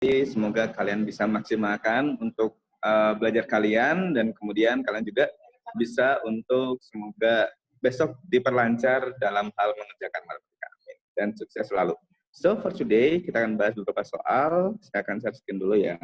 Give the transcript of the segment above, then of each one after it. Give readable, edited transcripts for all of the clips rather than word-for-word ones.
semoga kalian bisa maksimalkan untuk belajar kalian, dan kemudian kalian juga bisa untuk semoga besok diperlancar dalam hal mengerjakan matematika. Amin. Dan sukses selalu. So for today kita akan bahas beberapa soal. Saya akan share screen dulu ya.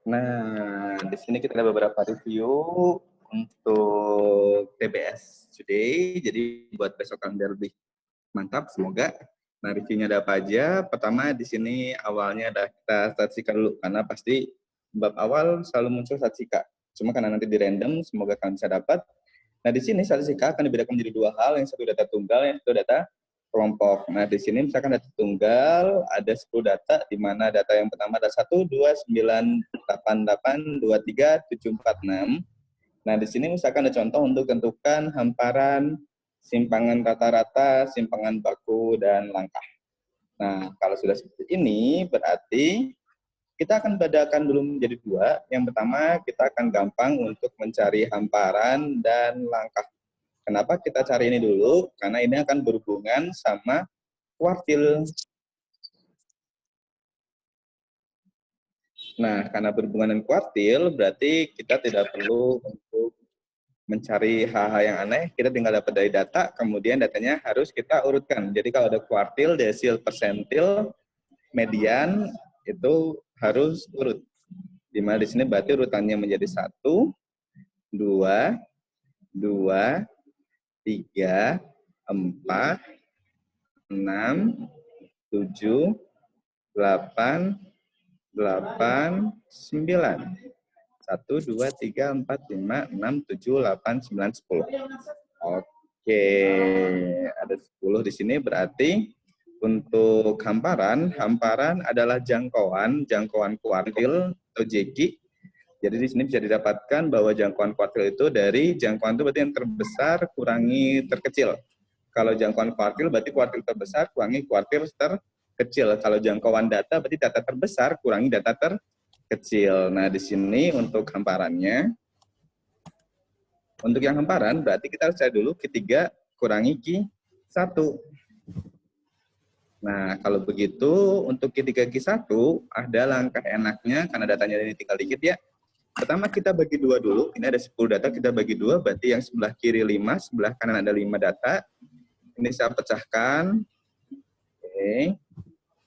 Nah, di sini kita ada beberapa review untuk TBS today. Jadi buat besok kalian biar lebih mantap, semoga. Nah, reviewnya ada apa aja? Pertama di sini awalnya ada kita statistika dulu, karena pasti bab awal selalu muncul statistika. Cuma karena nanti di random, semoga kalian bisa dapat. Nah, di sini statistika akan dibedakan menjadi dua hal, yang satu data tunggal, yang satu data kelompok. Nah, di sini misalkan data tunggal, ada 10 data, di mana data yang pertama ada 1, 2, 9, 8, 8, 2, 3, 7, 4, 6. Nah, di sini misalkan ada contoh untuk tentukan hamparan, simpangan rata-rata, simpangan baku, dan langkah. Nah, kalau sudah seperti ini, berarti kita akan bedakan dulu menjadi dua. Yang pertama, kita akan gampang untuk mencari hamparan dan langkah. Kenapa kita cari ini dulu? Karena ini akan berhubungan sama kuartil. Nah, karena berhubungan dengan kuartil, berarti kita tidak perlu untuk mencari hal-hal yang aneh. Kita tinggal dapat dari data, kemudian datanya harus kita urutkan. Jadi kalau ada kuartil, desil, persentil, median, itu harus urut. Dimana di sini berarti urutannya menjadi 1, 2, 2, 3, 4, 6, 7, 8, 8, 9. 1, 2, 3, 4, 5, 6, 7, 8, 9, 10. Oke, ada 10 di sini, berarti untuk hamparan adalah jangkauan kuartil atau JQ. Jadi di sini bisa didapatkan bahwa jangkauan kuartil itu dari jangkauan itu berarti yang terbesar kurangi terkecil. Kalau jangkauan kuartil berarti kuartil terbesar kurangi kuartil terkecil. Kalau jangkauan data berarti data terbesar kurangi data terkecil. Nah, di sini untuk hamparannya, untuk yang hamparan berarti kita harus cari dulu Q3 kurangi Q1. Nah, kalau begitu untuk Q3 Q1 ada langkah enaknya karena datanya ini tinggal dikit ya. Pertama kita bagi dua dulu, ini ada 10 data, kita bagi dua, berarti yang sebelah kiri 5, sebelah kanan ada 5 data. Ini saya pecahkan. Oke.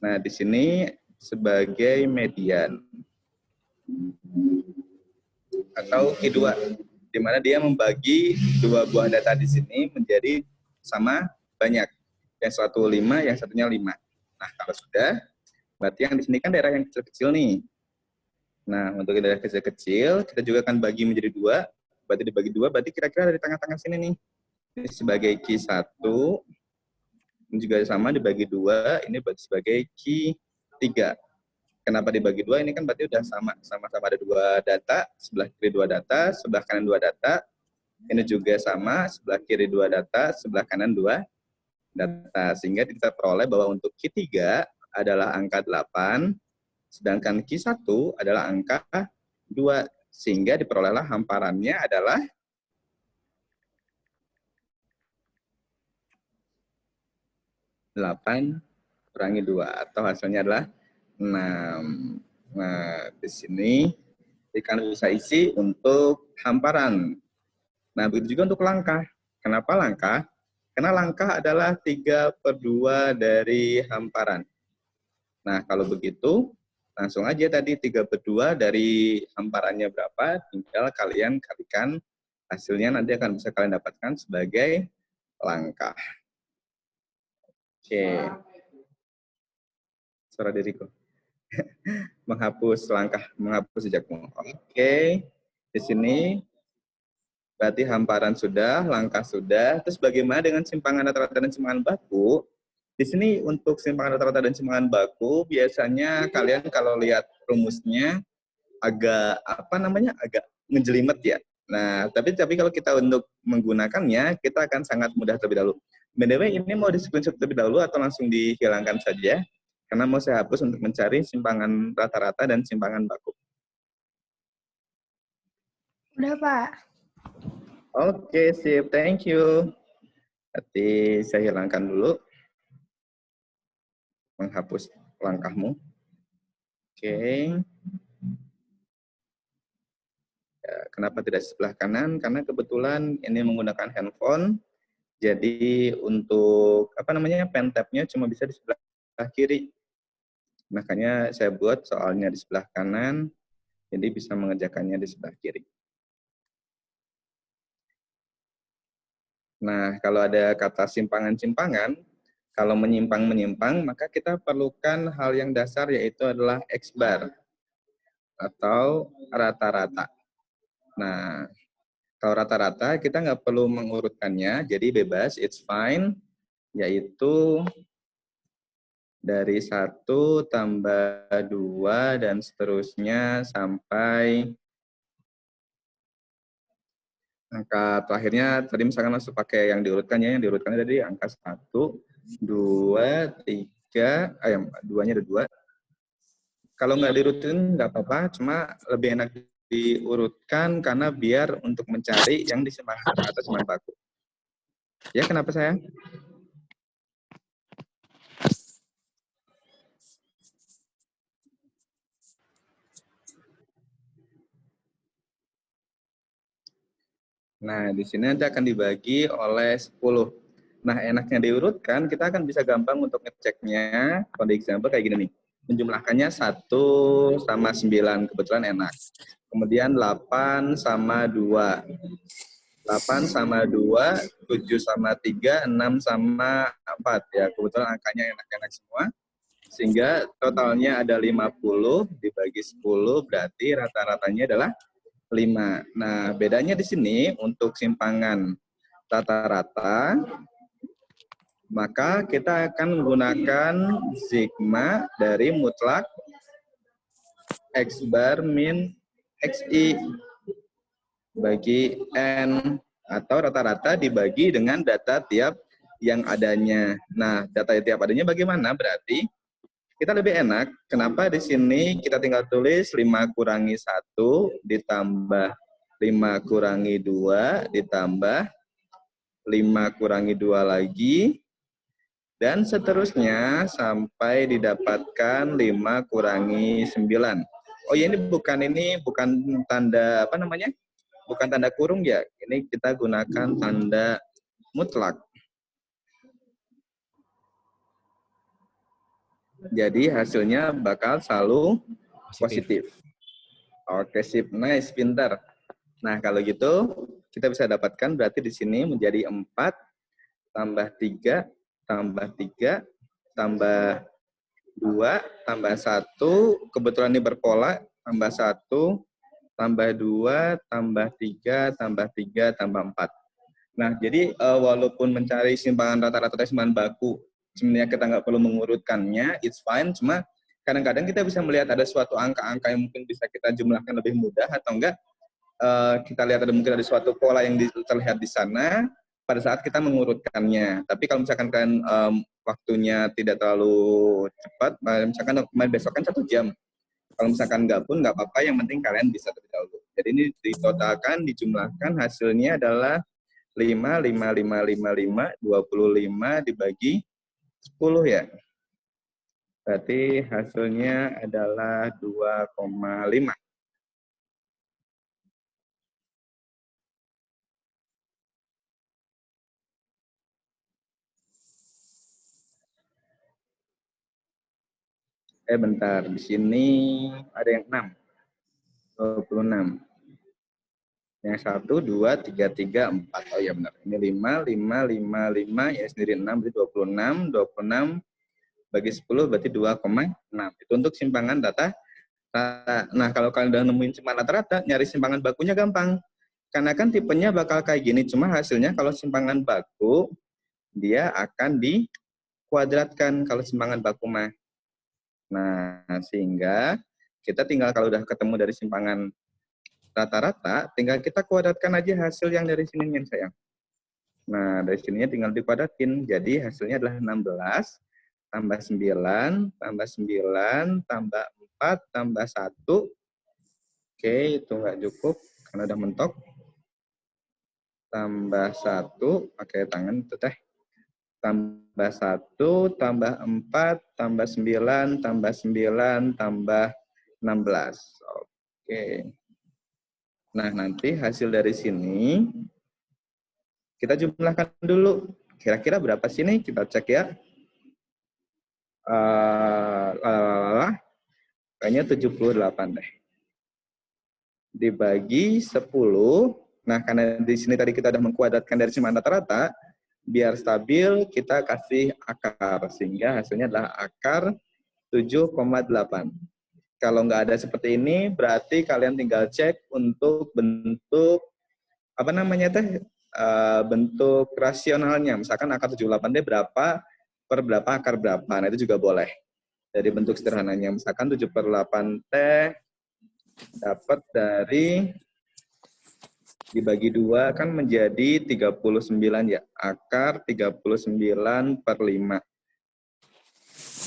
Nah, di sini sebagai median. Atau Q2, di mana dia membagi dua buah data di sini menjadi sama banyak. Yang satu 5, yang satunya 5. Nah, kalau sudah, berarti yang di sini kan daerah yang kecil-kecil nih. Nah, untuk daerah kecil-kecil, kita juga akan bagi menjadi dua. Berarti dibagi dua, berarti kira-kira dari tengah-tengah sini nih. Ini sebagai Q1, ini juga sama dibagi dua, ini berarti sebagai Q3. Kenapa dibagi dua? Ini kan berarti udah sama-sama ada dua data, sebelah kiri dua data, sebelah kanan dua data. Ini juga sama, sebelah kiri dua data, sebelah kanan dua data. Sehingga kita peroleh bahwa untuk Q3 adalah angka 8, sedangkan Q1 adalah angka 2, sehingga diperolehlah hamparannya adalah 8 kurangi 2, atau hasilnya adalah 6. Nah, di sini kalian bisa isi untuk hamparan. Nah, begitu juga untuk langkah. Kenapa langkah? Karena langkah adalah 3/2 dari hamparan. Nah, kalau begitu, langsung aja tadi 3/2 dari hamparannya berapa, tinggal kalian kalikan, hasilnya nanti akan bisa kalian dapatkan sebagai langkah. Oke. Suara diriku. Menghapus langkah, menghapus jejakmu. Oke. Di sini berarti hamparan sudah, langkah sudah. Terus bagaimana dengan simpangan rata-rata dan simpangan baku? Di sini untuk simpangan rata-rata dan simpangan baku, biasanya kalian kalau lihat rumusnya agak agak ngejelimet ya. Nah, tapi kalau kita untuk menggunakannya, kita akan sangat mudah terlebih dahulu. By the way, ini mau di-screenshot terlebih dahulu atau langsung dihilangkan saja? Karena mau saya hapus untuk mencari simpangan rata-rata dan simpangan baku. Udah, Pak. Oke, sip. Thank you. Nanti saya hilangkan dulu. Menghapus langkahmu. Oke. Ya, kenapa tidak di sebelah kanan? Karena kebetulan ini menggunakan handphone. Jadi untuk pen tab-nya cuma bisa di sebelah kiri. Makanya saya buat soalnya di sebelah kanan, jadi bisa mengerjakannya di sebelah kiri. Nah, kalau ada kata simpangan-simpangan, kalau menyimpang-menyimpang, maka kita perlukan hal yang dasar yaitu adalah X-bar atau rata-rata. Nah, kalau rata-rata kita nggak perlu mengurutkannya, jadi bebas, it's fine, yaitu dari 1 tambah 2 dan seterusnya sampai angka terakhirnya tadi misalkan langsung pakai yang diurutkannya tadi angka 1, 2, 3, 2-nya ada 2. Kalau nggak diurutin nggak apa-apa, cuma lebih enak diurutkan karena biar untuk mencari yang di simpangan atau simpangan baku. Ya, kenapa sayang? Nah, di sini nanti akan dibagi oleh 10. Nah, enaknya diurutkan, kita akan bisa gampang untuk ngeceknya. Kalau di example kayak gini nih. Menjumlahkannya 1 sama 9, kebetulan enak. Kemudian 8 sama 2. 8 sama 2, 7 sama 3, 6 sama 4. Ya, kebetulan angkanya enak-enak semua. Sehingga totalnya ada 50, dibagi 10, berarti rata-ratanya adalah 5. Nah, bedanya di sini untuk simpangan rata-rata, maka kita akan menggunakan sigma dari mutlak X bar min XI bagi N, atau rata-rata dibagi dengan data tiap yang adanya. Nah, data tiap adanya bagaimana? Berarti kita lebih enak, kenapa di sini kita tinggal tulis 5 kurangi 1 ditambah 5 kurangi 2 ditambah 5 kurangi 2 lagi, dan seterusnya sampai didapatkan 5 kurangi 9. Oh ya, ini bukan tanda bukan tanda kurung ya. Ini kita gunakan tanda mutlak. Jadi hasilnya bakal selalu positif. Oke, sip. Nice, pintar. Nah, kalau gitu kita bisa dapatkan berarti di sini menjadi 4 tambah 3 tambah 3 tambah 2 tambah 1, kebetulan ini berpola, tambah 1 tambah 2 tambah 3 tambah 3 tambah 4. Nah, jadi walaupun mencari simpangan rata-rata atau simpangan baku, sebenarnya kita nggak perlu mengurutkannya, it's fine. Cuma kadang-kadang kita bisa melihat ada suatu angka-angka yang mungkin bisa kita jumlahkan lebih mudah, atau enggak kita lihat mungkin ada suatu pola yang terlihat di sana pada saat kita mengurutkannya. Tapi kalau misalkan kan waktunya tidak terlalu cepat, misalkan besok kan 1 jam. Kalau misalkan nggak pun nggak apa-apa, yang penting kalian bisa terlebih dahulu. Jadi ini ditotalkan, dijumlahkan, hasilnya adalah 5, 5, 5, 5, 5, 25 dibagi 10 ya. Berarti hasilnya adalah 2,5. Bentar, di sini ada yang 6. 26. Yang 1, 2, 3, 3, 4. Oh iya benar. Ini 5, 5, 5, 5, ya sendiri 6, berarti 26. 26 bagi 10 berarti 2,6. Itu untuk simpangan data. Nah, kalau kalian udah nemuin simpangan rata-rata, nyari simpangan bakunya gampang. Karena kan tipenya bakal kayak gini, cuma hasilnya kalau simpangan baku, dia akan dikuadratkan kalau simpangan baku mah. Nah, sehingga kita tinggal kalau udah ketemu dari simpangan rata-rata, tinggal kita kuadratkan aja hasil yang dari sini, sayang. Nah, dari sininya tinggal dipadatin. Jadi hasilnya adalah 16 tambah 9 tambah 9 tambah 4 tambah 1. Oke, itu nggak cukup karena udah mentok. Tambah 1, pakai tangan itu teh. Tambah 1, tambah 4, tambah 9, tambah 9, tambah 16. Oke. Nah, nanti hasil dari sini kita jumlahkan dulu. Kira-kira berapa sih nih? Kita cek ya. Kayaknya 78 deh. Dibagi 10. Nah, karena di sini tadi kita sudah mengkuadratkan dari sima rata-rata, biar stabil kita kasih akar. Sehingga hasilnya adalah akar 7,8. Kalau nggak ada seperti ini, berarti kalian tinggal cek untuk bentuk, apa namanya teh, bentuk rasionalnya. Misalkan akar 78D berapa per berapa akar berapa. Nah, itu juga boleh. Dari bentuk sederhananya, misalkan 7/8T dapat dari dibagi 2 kan menjadi 39 ya. Akar 39/5.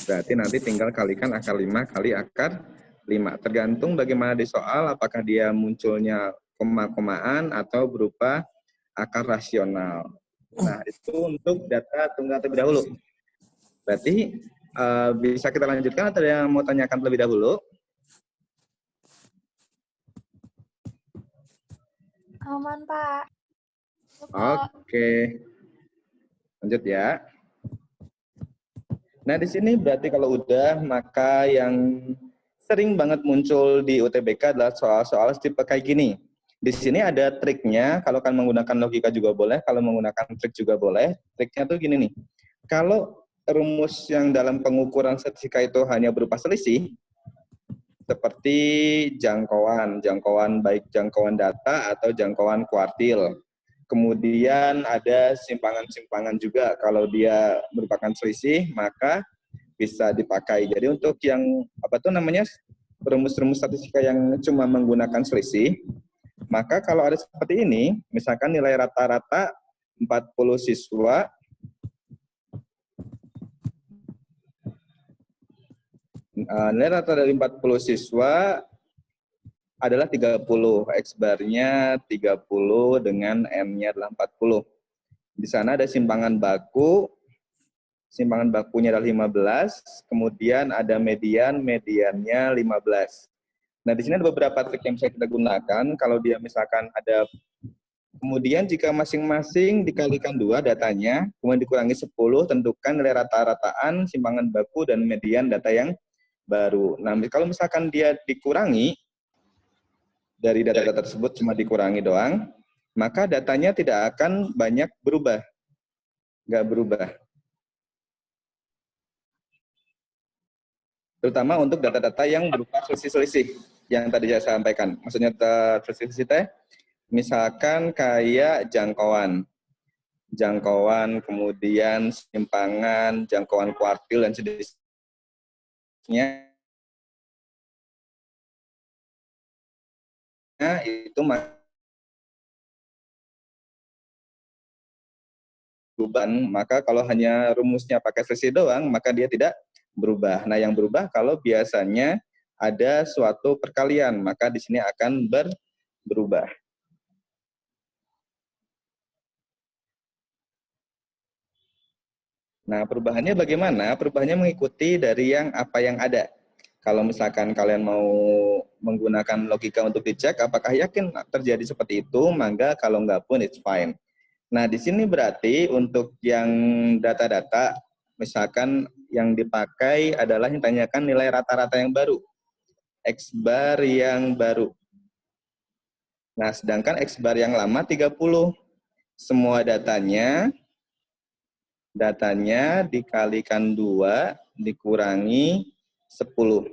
Berarti nanti tinggal kalikan akar 5 kali akar 5. Tergantung bagaimana di soal, apakah dia munculnya koma-komaan atau berupa akar rasional. Nah, itu untuk data tunggal terlebih dahulu. Berarti bisa kita lanjutkan atau ada yang mau tanyakan terlebih dahulu? Aman, Pak. Oke. Lanjut ya. Nah, di sini berarti kalau udah, maka yang sering banget muncul di UTBK adalah soal-soal tipe kayak gini. Di sini ada triknya, kalau kan menggunakan logika juga boleh, kalau menggunakan trik juga boleh. Triknya tuh gini nih, kalau rumus yang dalam pengukuran statistika itu hanya berupa selisih, seperti jangkauan baik jangkauan data atau jangkauan kuartil. Kemudian ada simpangan-simpangan juga, kalau dia merupakan selisih, maka bisa dipakai. Jadi untuk yang apa tuh namanya rumus-rumus statistika yang cuma menggunakan selisih, maka kalau ada seperti ini, misalkan nilai rata-rata 40 siswa, nilai rata dari 40 siswa adalah 30, X-bar-nya 30 dengan N-nya adalah 40. Di sana ada simpangan bakunya adalah 15, kemudian ada mediannya 15. Nah, di sini ada beberapa trik yang bisa kita gunakan. Kalau dia misalkan ada, kemudian jika masing-masing dikalikan 2 datanya, kemudian dikurangi 10, tentukan nilai rata-rataan simpangan baku dan median data yang baru. Nah, kalau misalkan dia dikurangi, dari data-data tersebut cuma dikurangi doang, maka datanya tidak akan banyak berubah. Nggak berubah. Terutama untuk data-data yang berupa selisih-selisih yang tadi saya sampaikan. Maksudnya selisih-selisih teh, misalkan kayak jangkauan, kemudian simpangan, jangkauan kuartil, dan sejenisnya, itu berubah. Maka kalau hanya rumusnya pakai selisih doang, maka dia tidak berubah. Nah, yang berubah kalau biasanya ada suatu perkalian, maka di sini akan berubah. Nah, perubahannya bagaimana? Perubahannya mengikuti dari apa yang ada. Kalau misalkan kalian mau menggunakan logika untuk dicek, apakah yakin terjadi seperti itu, maka kalau enggak pun it's fine. Nah, di sini berarti untuk yang data-data, misalkan yang dipakai adalah yang tanyakan nilai rata-rata yang baru, X-bar yang baru. Nah, sedangkan X-bar yang lama 30. Semua datanya dikalikan 2 dikurangi 10.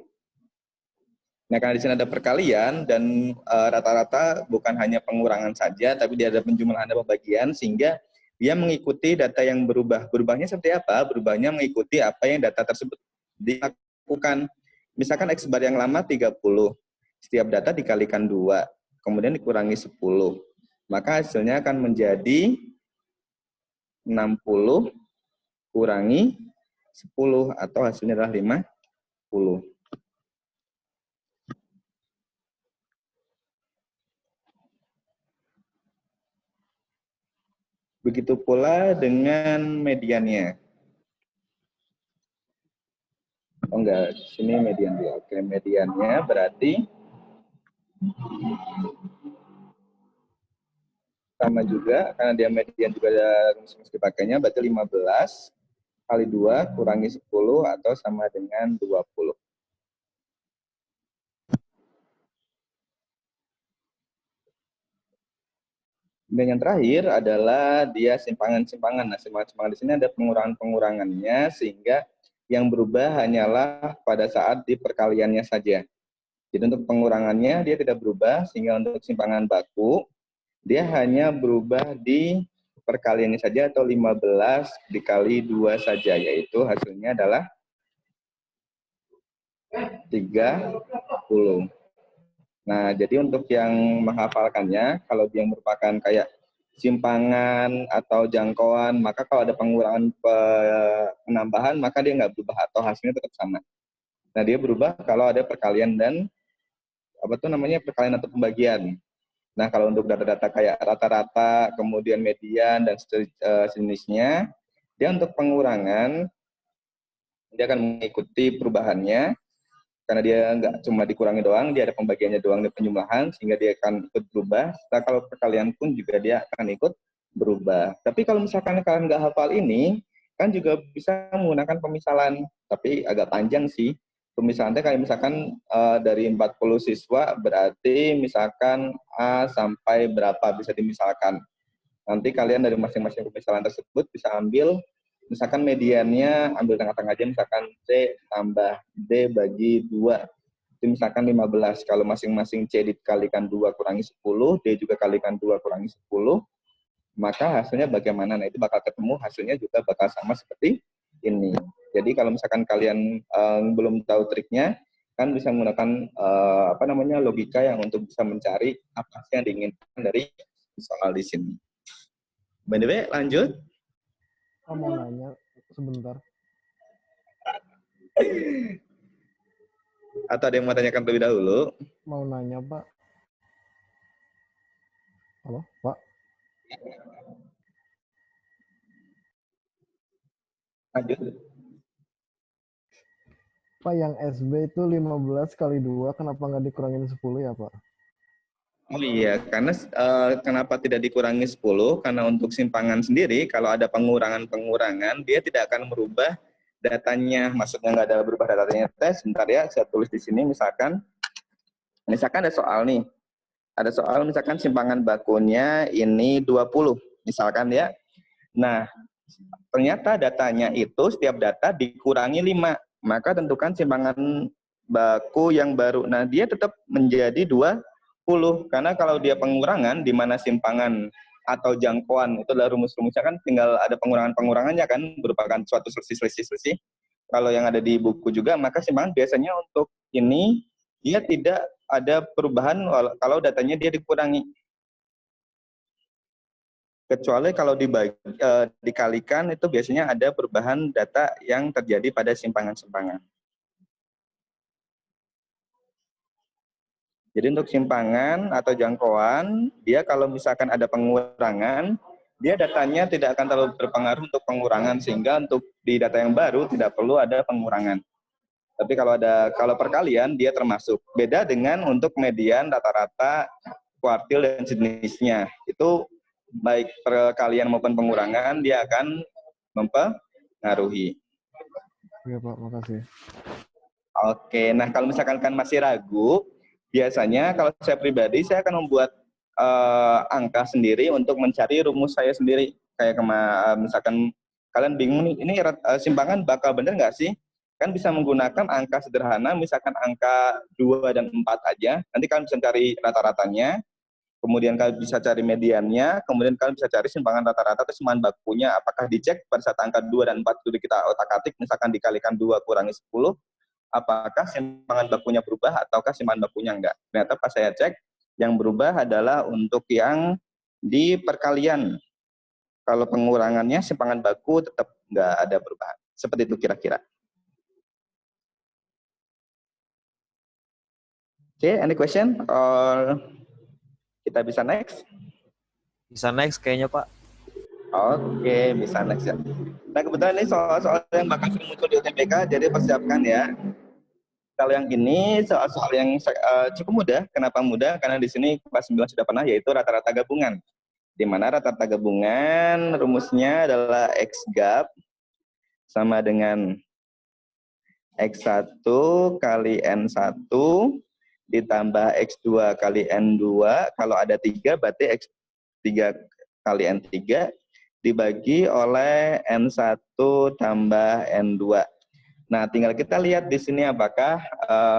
Nah, karena di sini ada perkalian dan rata-rata bukan hanya pengurangan saja, tapi dia ada penjumlahan dan pembagian, sehingga dia mengikuti data yang berubah. Berubahnya seperti apa? Berubahnya mengikuti apa yang data tersebut dilakukan. Misalkan X-bar yang lama 30, setiap data dikalikan 2, kemudian dikurangi 10. Maka hasilnya akan menjadi 60 kurangi 10 atau hasilnya adalah 50. Begitu pula dengan mediannya. Oh enggak, sini median dia. Oke, mediannya berarti sama juga, karena dia median juga ada rumus dipakainya, berarti 15 kali 2 kurangi 10 atau sama dengan 20. Dan yang terakhir adalah dia simpangan-simpangan. Nah, simpangan-simpangan di sini ada pengurangan-pengurangannya, sehingga yang berubah hanyalah pada saat di perkaliannya saja. Jadi untuk pengurangannya dia tidak berubah, sehingga untuk simpangan baku, dia hanya berubah di perkaliannya saja, atau 15 dikali 2 saja, yaitu hasilnya adalah 30. Nah, jadi untuk yang menghafalkannya, kalau dia merupakan kayak simpangan atau jangkauan, maka kalau ada pengurangan penambahan, maka dia nggak berubah atau hasilnya tetap sama. Nah, dia berubah kalau ada perkalian dan perkalian atau pembagian. Nah, kalau untuk data-data kayak rata-rata, kemudian median dan sejenisnya, dia untuk pengurangan dia akan mengikuti perubahannya. Karena dia nggak cuma dikurangi doang, dia ada pembagiannya doang dan penjumlahan, sehingga dia akan ikut berubah. Nah, kalau perkalian pun juga dia akan ikut berubah. Tapi kalau misalkan kalian nggak hafal ini, kan juga bisa menggunakan pemisalan. Tapi agak panjang sih. Pemisalannya kayak misalkan dari 40 siswa, berarti misalkan A sampai berapa bisa dimisalkan. Nanti kalian dari masing-masing pemisalan tersebut bisa ambil, misalkan mediannya ambil tengah-tengah aja, misalkan C tambah D bagi 2. Itu misalkan 15. Kalau masing-masing C dikalikan 2 kurangi 10, D juga kalikan 2 kurangi 10, maka hasilnya bagaimana? Nah, itu bakal ketemu, hasilnya juga bakal sama seperti ini. Jadi kalau misalkan kalian belum tahu triknya, kan bisa menggunakan logika yang untuk bisa mencari apa sih yang diinginkan dari soal di sini. By the way, lanjut. Mau nanya sebentar. Atau ada yang mau tanyakan terlebih dahulu? Mau nanya, Pak. Halo, Pak? Lanjut. Pak, yang SB itu 15 kali 2, kenapa nggak dikurangin 10 ya, Pak? Oh iya, karena kenapa tidak dikurangi 10? Karena untuk simpangan sendiri, kalau ada pengurangan-pengurangan, dia tidak akan merubah datanya. Maksudnya nggak ada berubah datanya. Sebentar ya, saya tulis di sini, misalkan ada soal nih. Ada soal misalkan simpangan bakunya ini 20, misalkan ya. Nah, ternyata datanya itu setiap data dikurangi 5. Maka tentukan simpangan baku yang baru. Nah, dia tetap menjadi 20. Karena kalau dia pengurangan, di mana simpangan atau jangkauan, itu adalah rumus-rumusnya kan tinggal ada pengurangan-pengurangannya kan, merupakan suatu selisih-selisih. Kalau yang ada di buku juga, maka simpangan biasanya untuk ini, dia tidak ada perubahan kalau datanya dia dikurangi. Kecuali kalau dikalikan, itu biasanya ada perubahan data yang terjadi pada simpangan-simpangan. Jadi untuk simpangan atau jangkauan, dia kalau misalkan ada pengurangan, dia datanya tidak akan terlalu berpengaruh untuk pengurangan, sehingga untuk di data yang baru tidak perlu ada pengurangan. Tapi kalau perkalian, dia termasuk. Beda dengan untuk median, rata-rata, kuartil, dan jenisnya. Itu baik perkalian maupun pengurangan, dia akan mempengaruhi. Iya, Pak, makasih. Oke, nah kalau misalkan kan masih ragu, biasanya kalau saya pribadi, saya akan membuat angka sendiri untuk mencari rumus saya sendiri. Kayak misalkan kalian bingung nih, ini simpangan bakal bener nggak sih? Kan bisa menggunakan angka sederhana, misalkan angka 2 dan 4 aja. Nanti kalian bisa cari rata-ratanya, kemudian kalian bisa cari mediannya, kemudian kalian bisa cari simpangan rata-rata atau simpangan bakunya. Apakah dicek pada saat angka 2 dan 4 itu kita otak-atik, misalkan dikalikan 2 kurangi 10, apakah simpangan bakunya berubah ataukah simpangan bakunya enggak. Ternyata pas saya cek, yang berubah adalah untuk yang di perkalian. Kalau pengurangannya simpangan baku tetap nggak ada perubahan. Seperti itu kira-kira. Oke, any question? Or kita bisa next? Bisa next kayaknya, Pak. Oke, bisa next ya. Nah, kebetulan ini soal-soal yang bakal sering muncul di UTBK, jadi persiapkan ya. Kalau yang ini soal-soal yang cukup mudah. Kenapa mudah? Karena di sini kelas 9 sudah pernah, yaitu rata-rata gabungan. Di mana rata-rata gabungan rumusnya adalah X gap sama dengan X1 kali N1 ditambah X2 kali N2. Kalau ada 3 berarti X3 kali N3 dibagi oleh N1 tambah N2. Nah, tinggal kita lihat di sini apakah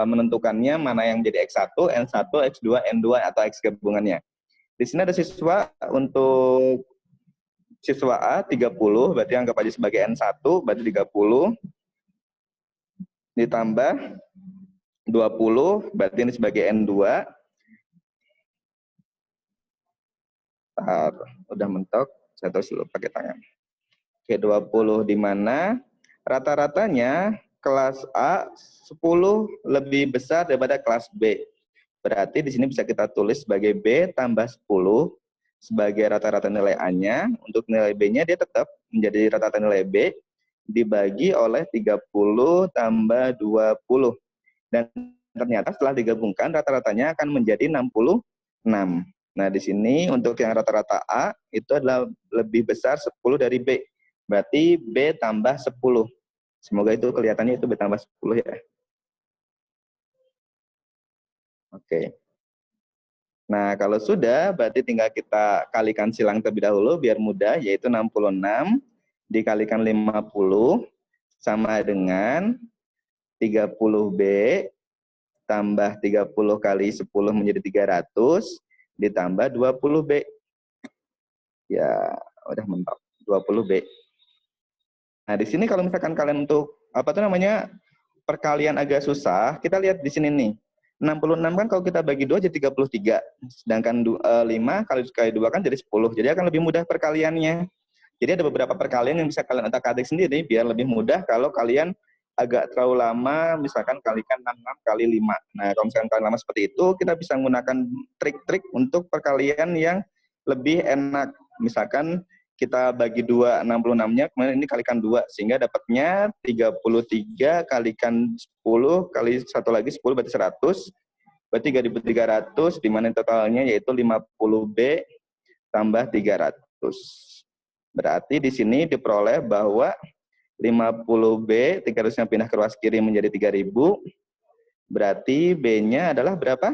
menentukannya mana yang menjadi X1, N1, X2, N2 atau X gabungannya. Di sini ada siswa untuk siswa A 30, berarti anggap aja sebagai N1, berarti 30 ditambah 20, berarti ini sebagai N2. Udah mentok, saya terus dulu pakai tangan. Oke, 20 di mana rata-ratanya kelas A 10 lebih besar daripada kelas B. Berarti di sini bisa kita tulis sebagai B tambah 10 sebagai rata-rata nilai A-nya. Untuk nilai B-nya dia tetap menjadi rata-rata nilai B dibagi oleh 30 tambah 20. Dan ternyata setelah digabungkan rata-ratanya akan menjadi 66. Nah, di sini untuk yang rata-rata A itu adalah lebih besar 10 dari B. Berarti B tambah 10. Semoga itu kelihatannya itu B tambah 10 ya. Oke. Nah, kalau sudah berarti tinggal kita kalikan silang terlebih dahulu biar mudah, yaitu 66 dikalikan 50 sama dengan 30B tambah 30 kali 10 menjadi 300 ditambah 20B. Ya, udah mentok. 20B. Nah, di sini kalau misalkan kalian untuk perkalian agak susah, kita lihat di sini nih. 66 kan kalau kita bagi 2 jadi 33. Sedangkan 5 kali 2 kan jadi 10. Jadi akan lebih mudah perkaliannya. Jadi ada beberapa perkalian yang bisa kalian otak-atik sendiri biar lebih mudah kalau kalian agak terlalu lama, misalkan kalikan 66 kali 5. Nah, kalau misalkan kalian lama seperti itu, kita bisa menggunakan trik-trik untuk perkalian yang lebih enak. Misalkan kita bagi 2 66-nya, kemudian ini kalikan 2, sehingga dapatnya 33 kalikan 10, kali satu lagi 10, berarti 100, berarti 3.300, di mana totalnya yaitu 50B tambah 300. Berarti di sini diperoleh bahwa 50B, 300-nya pindah ke ruas kiri menjadi 3.000, berarti B-nya adalah berapa?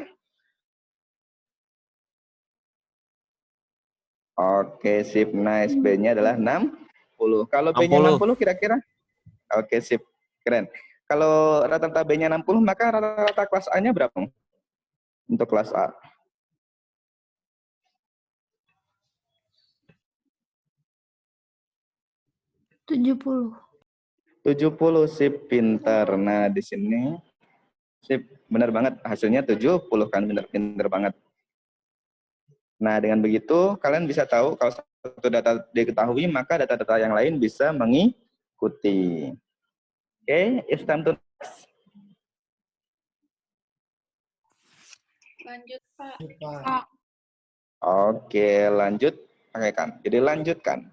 Oke, sip, nice. B-nya adalah 60. Kalau B-nya 60 kira-kira? Oke, sip, keren. Kalau rata-rata B-nya 60, maka rata-rata kelas A-nya berapa? Untuk kelas A. 70. 70, sip, pintar. Nah, di sini, sip, benar banget. Hasilnya 70 kan, benar banget. Nah, dengan begitu, kalian bisa tahu kalau satu data diketahui, maka data-data yang lain bisa mengikuti. Oke, it's time to next. Lanjut, Pak. Oke, lanjut. Pakaikan. Jadi lanjutkan.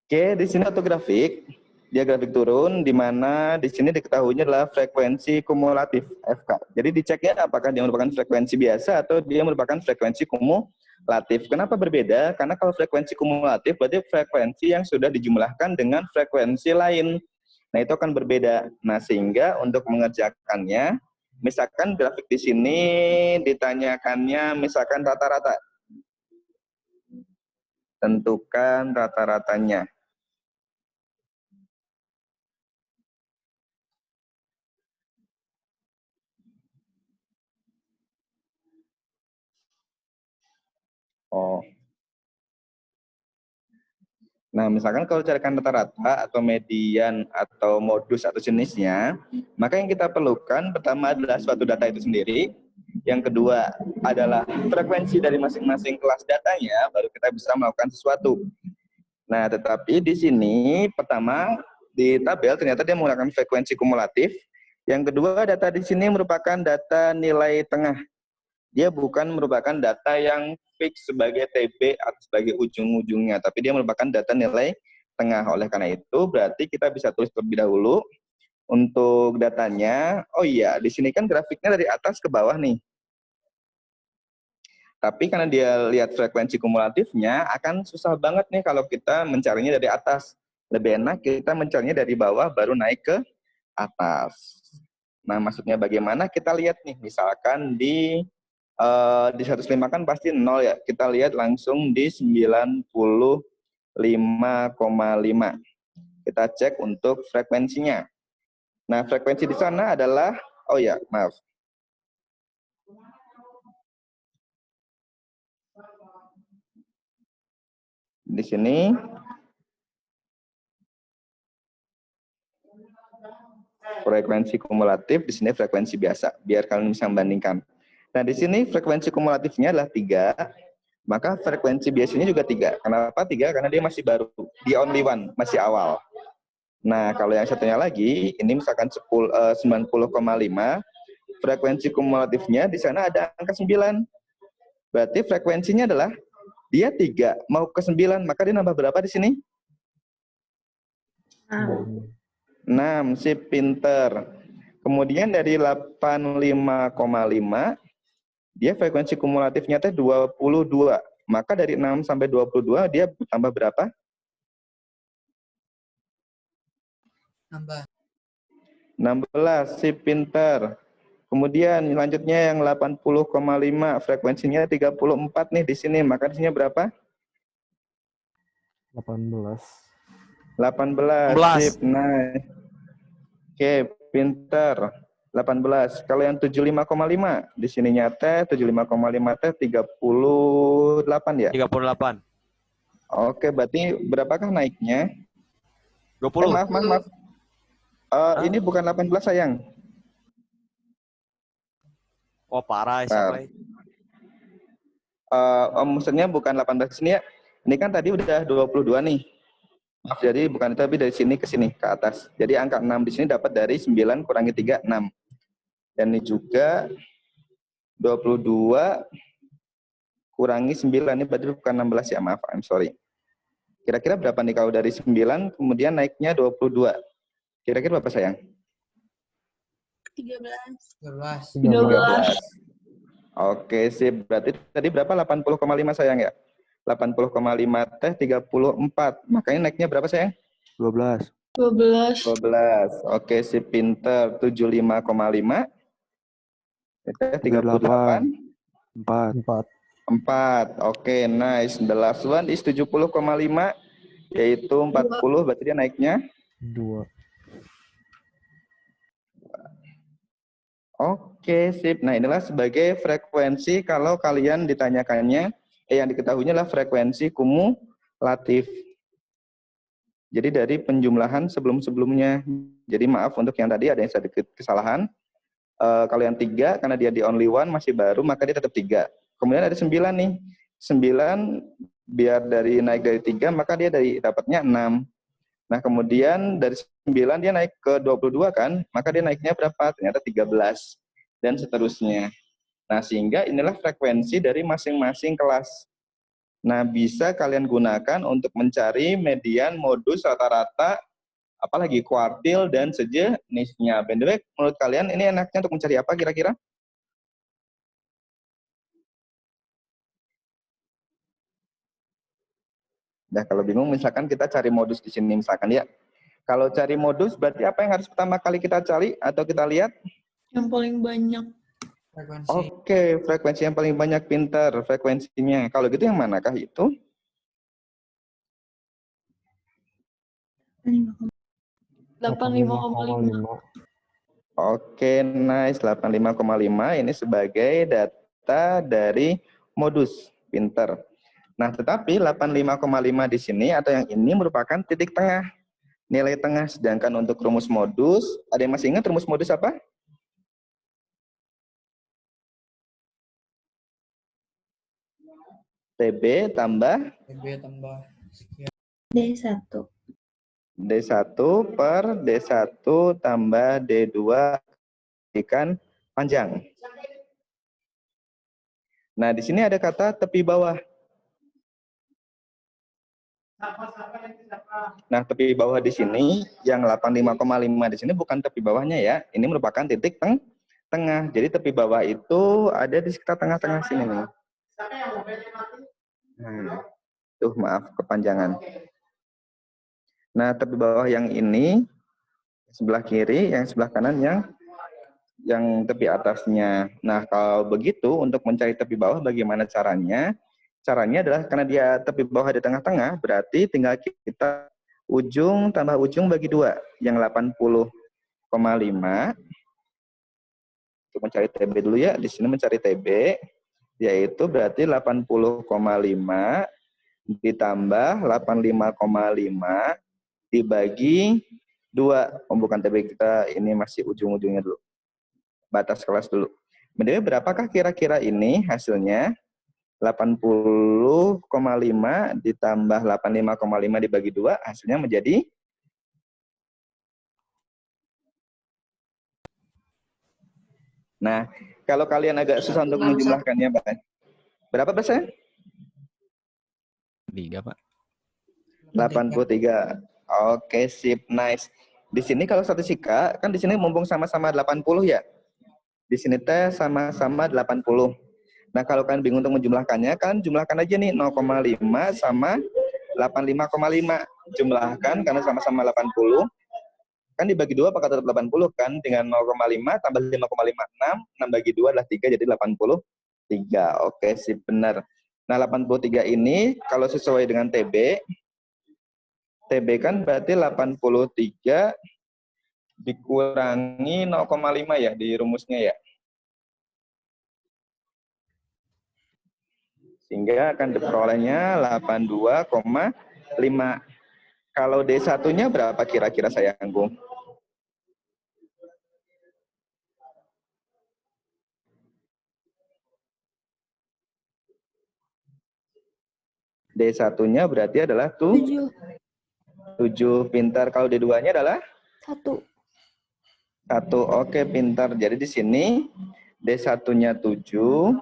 Oke, di sini satu grafik. Dia grafik turun, di mana di sini diketahuinya adalah frekuensi kumulatif, FK. Jadi diceknya apakah dia merupakan frekuensi biasa atau dia merupakan frekuensi kumulatif. Kenapa berbeda? Karena kalau frekuensi kumulatif berarti frekuensi yang sudah dijumlahkan dengan frekuensi lain. Nah, itu akan berbeda. Nah, sehingga untuk mengerjakannya, misalkan grafik di sini ditanyakannya misalkan rata-rata. Tentukan rata-ratanya. Oh. Nah, misalkan kalau carikan rata-rata atau median atau modus atau jenisnya, maka yang kita perlukan pertama adalah suatu data itu sendiri. Yang kedua adalah frekuensi dari masing-masing kelas datanya, baru kita bisa melakukan sesuatu. Nah, tetapi di sini pertama di tabel ternyata dia menggunakan frekuensi kumulatif. Yang kedua, data di sini merupakan data nilai tengah. Dia bukan merupakan data yang fix sebagai TB atau sebagai ujung-ujungnya, tapi dia merupakan data nilai tengah. Oleh karena itu, berarti kita bisa tulis terlebih dahulu untuk datanya. Oh iya, di sini kan grafiknya dari atas ke bawah nih. Tapi karena dia lihat frekuensi kumulatifnya, akan susah banget nih kalau kita mencarinya dari atas. Lebih enak kita mencarinya dari bawah, baru naik ke atas. Nah, maksudnya bagaimana? Kita lihat nih, misalkan di 105 kan pasti 0 ya. Kita lihat langsung di 95,5. Kita cek untuk frekuensinya. Nah, frekuensi di sana adalah, oh ya, maaf. Di sini frekuensi kumulatif, di sini frekuensi biasa, biar kalian bisa membandingkan. Nah, di sini frekuensi kumulatifnya adalah 3, maka frekuensi biasanya juga 3. Kenapa 3? Karena dia masih baru, di only one, masih awal. Nah, kalau yang satunya lagi, ini misalkan 90,5, frekuensi kumulatifnya di sana ada angka 9. Berarti frekuensinya adalah dia 3 mau ke 9, maka dia nambah berapa di sini? 6, sip, pinter. Kemudian dari 85,5, dia frekuensi kumulatifnya teh 22. Maka dari 6 sampai 22 dia tambah berapa? Nambah 16, sip, pinter. Kemudian lanjutnya yang 80,5, frekuensinya 34 nih di sini. Maka di sini berapa? 18. 18, 11. sip, nice. Oke, pinter. 18. Kalau yang 75,5, di sininya teh 75,5 teh 38 ya? 38. Oke, berarti berapakah naiknya? 20. Maaf. Ini bukan 18 sayang. Oh, parah siapa? Maksudnya bukan 18 sini ya. Ini kan tadi udah 22 nih. Maaf, jadi bukan itu, tapi dari sini ke sini, ke atas. Jadi angka 6 di sini dapat dari 9 kurangi 3, 6. Dan ini juga 22 kurangi 9, ini berarti bukan 16 ya, maaf, I'm sorry. Kira-kira berapa nih kalau dari 9, kemudian naiknya 22? Kira-kira berapa sayang? 13. 13. Oke, sip. Berarti tadi berapa? 80,5 sayang ya? 80,5 teh 34. Makanya naiknya berapa sayang? 12. 12. 12. Oke, sip, pinter. 75,5. Teh 38. 4. 4. Oke, nice. The last one is 70,5, yaitu 40. Berarti dia naiknya 2. Oke, sip. Nah, inilah sebagai frekuensi kalau kalian ditanyakannya, yang diketahuinya adalah frekuensi kumulatif. Jadi dari penjumlahan sebelum-sebelumnya. Jadi maaf untuk yang tadi ada yang sedikit kesalahan. Kalau yang 3, karena dia di only one, masih baru, maka dia tetap 3. Kemudian ada 9 nih. 9, biar dari naik dari 3, maka dia dapatnya 6. Nah, kemudian dari 9 dia naik ke 22 kan, maka dia naiknya berapa? Ternyata 13, dan seterusnya. Nah, sehingga inilah frekuensi dari masing-masing kelas. Nah, bisa kalian gunakan untuk mencari median, modus, rata-rata, apalagi kuartil, dan sejenisnya. By the way, menurut kalian ini enaknya untuk mencari apa kira-kira? Nah, kalau bingung, misalkan kita cari modus di sini, misalkan ya. Kalau cari modus, berarti apa yang harus pertama kali kita cari atau kita lihat? Yang paling banyak. Frekuensi. Oke, frekuensi yang paling banyak, pinter frekuensinya. Kalau gitu yang manakah itu? 85,5. Oke, nice. 85,5 ini sebagai data dari modus, pinter. Nah, tetapi 85,5 di sini atau yang ini merupakan titik tengah, nilai tengah. Sedangkan untuk rumus modus, ada yang masih ingat rumus modus apa? TB tambah TB tambah sekian. D1. D1 per D1 tambah D2 ikan panjang. Nah, di sini ada kata tepi bawah. Nah, tepi bawah di sini yang 85,5 di sini bukan tepi bawahnya ya. Ini merupakan titik tengah. Jadi tepi bawah itu ada di sekitar tengah-tengah sini nih. Tuh, maaf kepanjangan. Nah, tepi bawah yang ini sebelah kiri, yang sebelah kanan yang tepi atasnya. Nah, kalau begitu untuk mencari tepi bawah bagaimana caranya? Caranya adalah karena dia tepi bawah di tengah-tengah, berarti tinggal kita ujung tambah ujung bagi 2, yang 80,5. Untuk mencari TB dulu ya, di sini mencari TB, yaitu berarti 80,5 ditambah 85,5 dibagi 2. Bukan TB kita, ini masih ujung-ujungnya dulu. Batas kelas dulu. Menjadi berapakah kira-kira ini hasilnya? 80,5 ditambah 85,5 dibagi 2, hasilnya menjadi Nah, kalau kalian agak susah untuk menjumlahkannya, berapa persen? 3, Pak. 83. Oke, sip, nice. Di sini kalau statistika, kan di sini mumpung sama-sama 80 ya. Di sini teh sama-sama 80. Nah, kalau kalian bingung untuk menjumlahkannya, kan jumlahkan aja nih 0,5 sama 85,5. Jumlahkan karena sama-sama 80. Kan dibagi 2 apakah tetap 80 kan? Dengan 0,5 tambah 5,56, 6 bagi 2 adalah 3, jadi 83. Oke, sip, benar. Nah, 83 ini kalau sesuai dengan TB kan berarti 83 dikurangi 0,5 ya di rumusnya ya. Sehingga akan diperolehnya 82,5. Kalau D1-nya berapa kira-kira sayangku? D1-nya berarti adalah 7. 7, pintar. Kalau D2-nya adalah 1. 1. Oke, pintar. Jadi di sini D1-nya 7,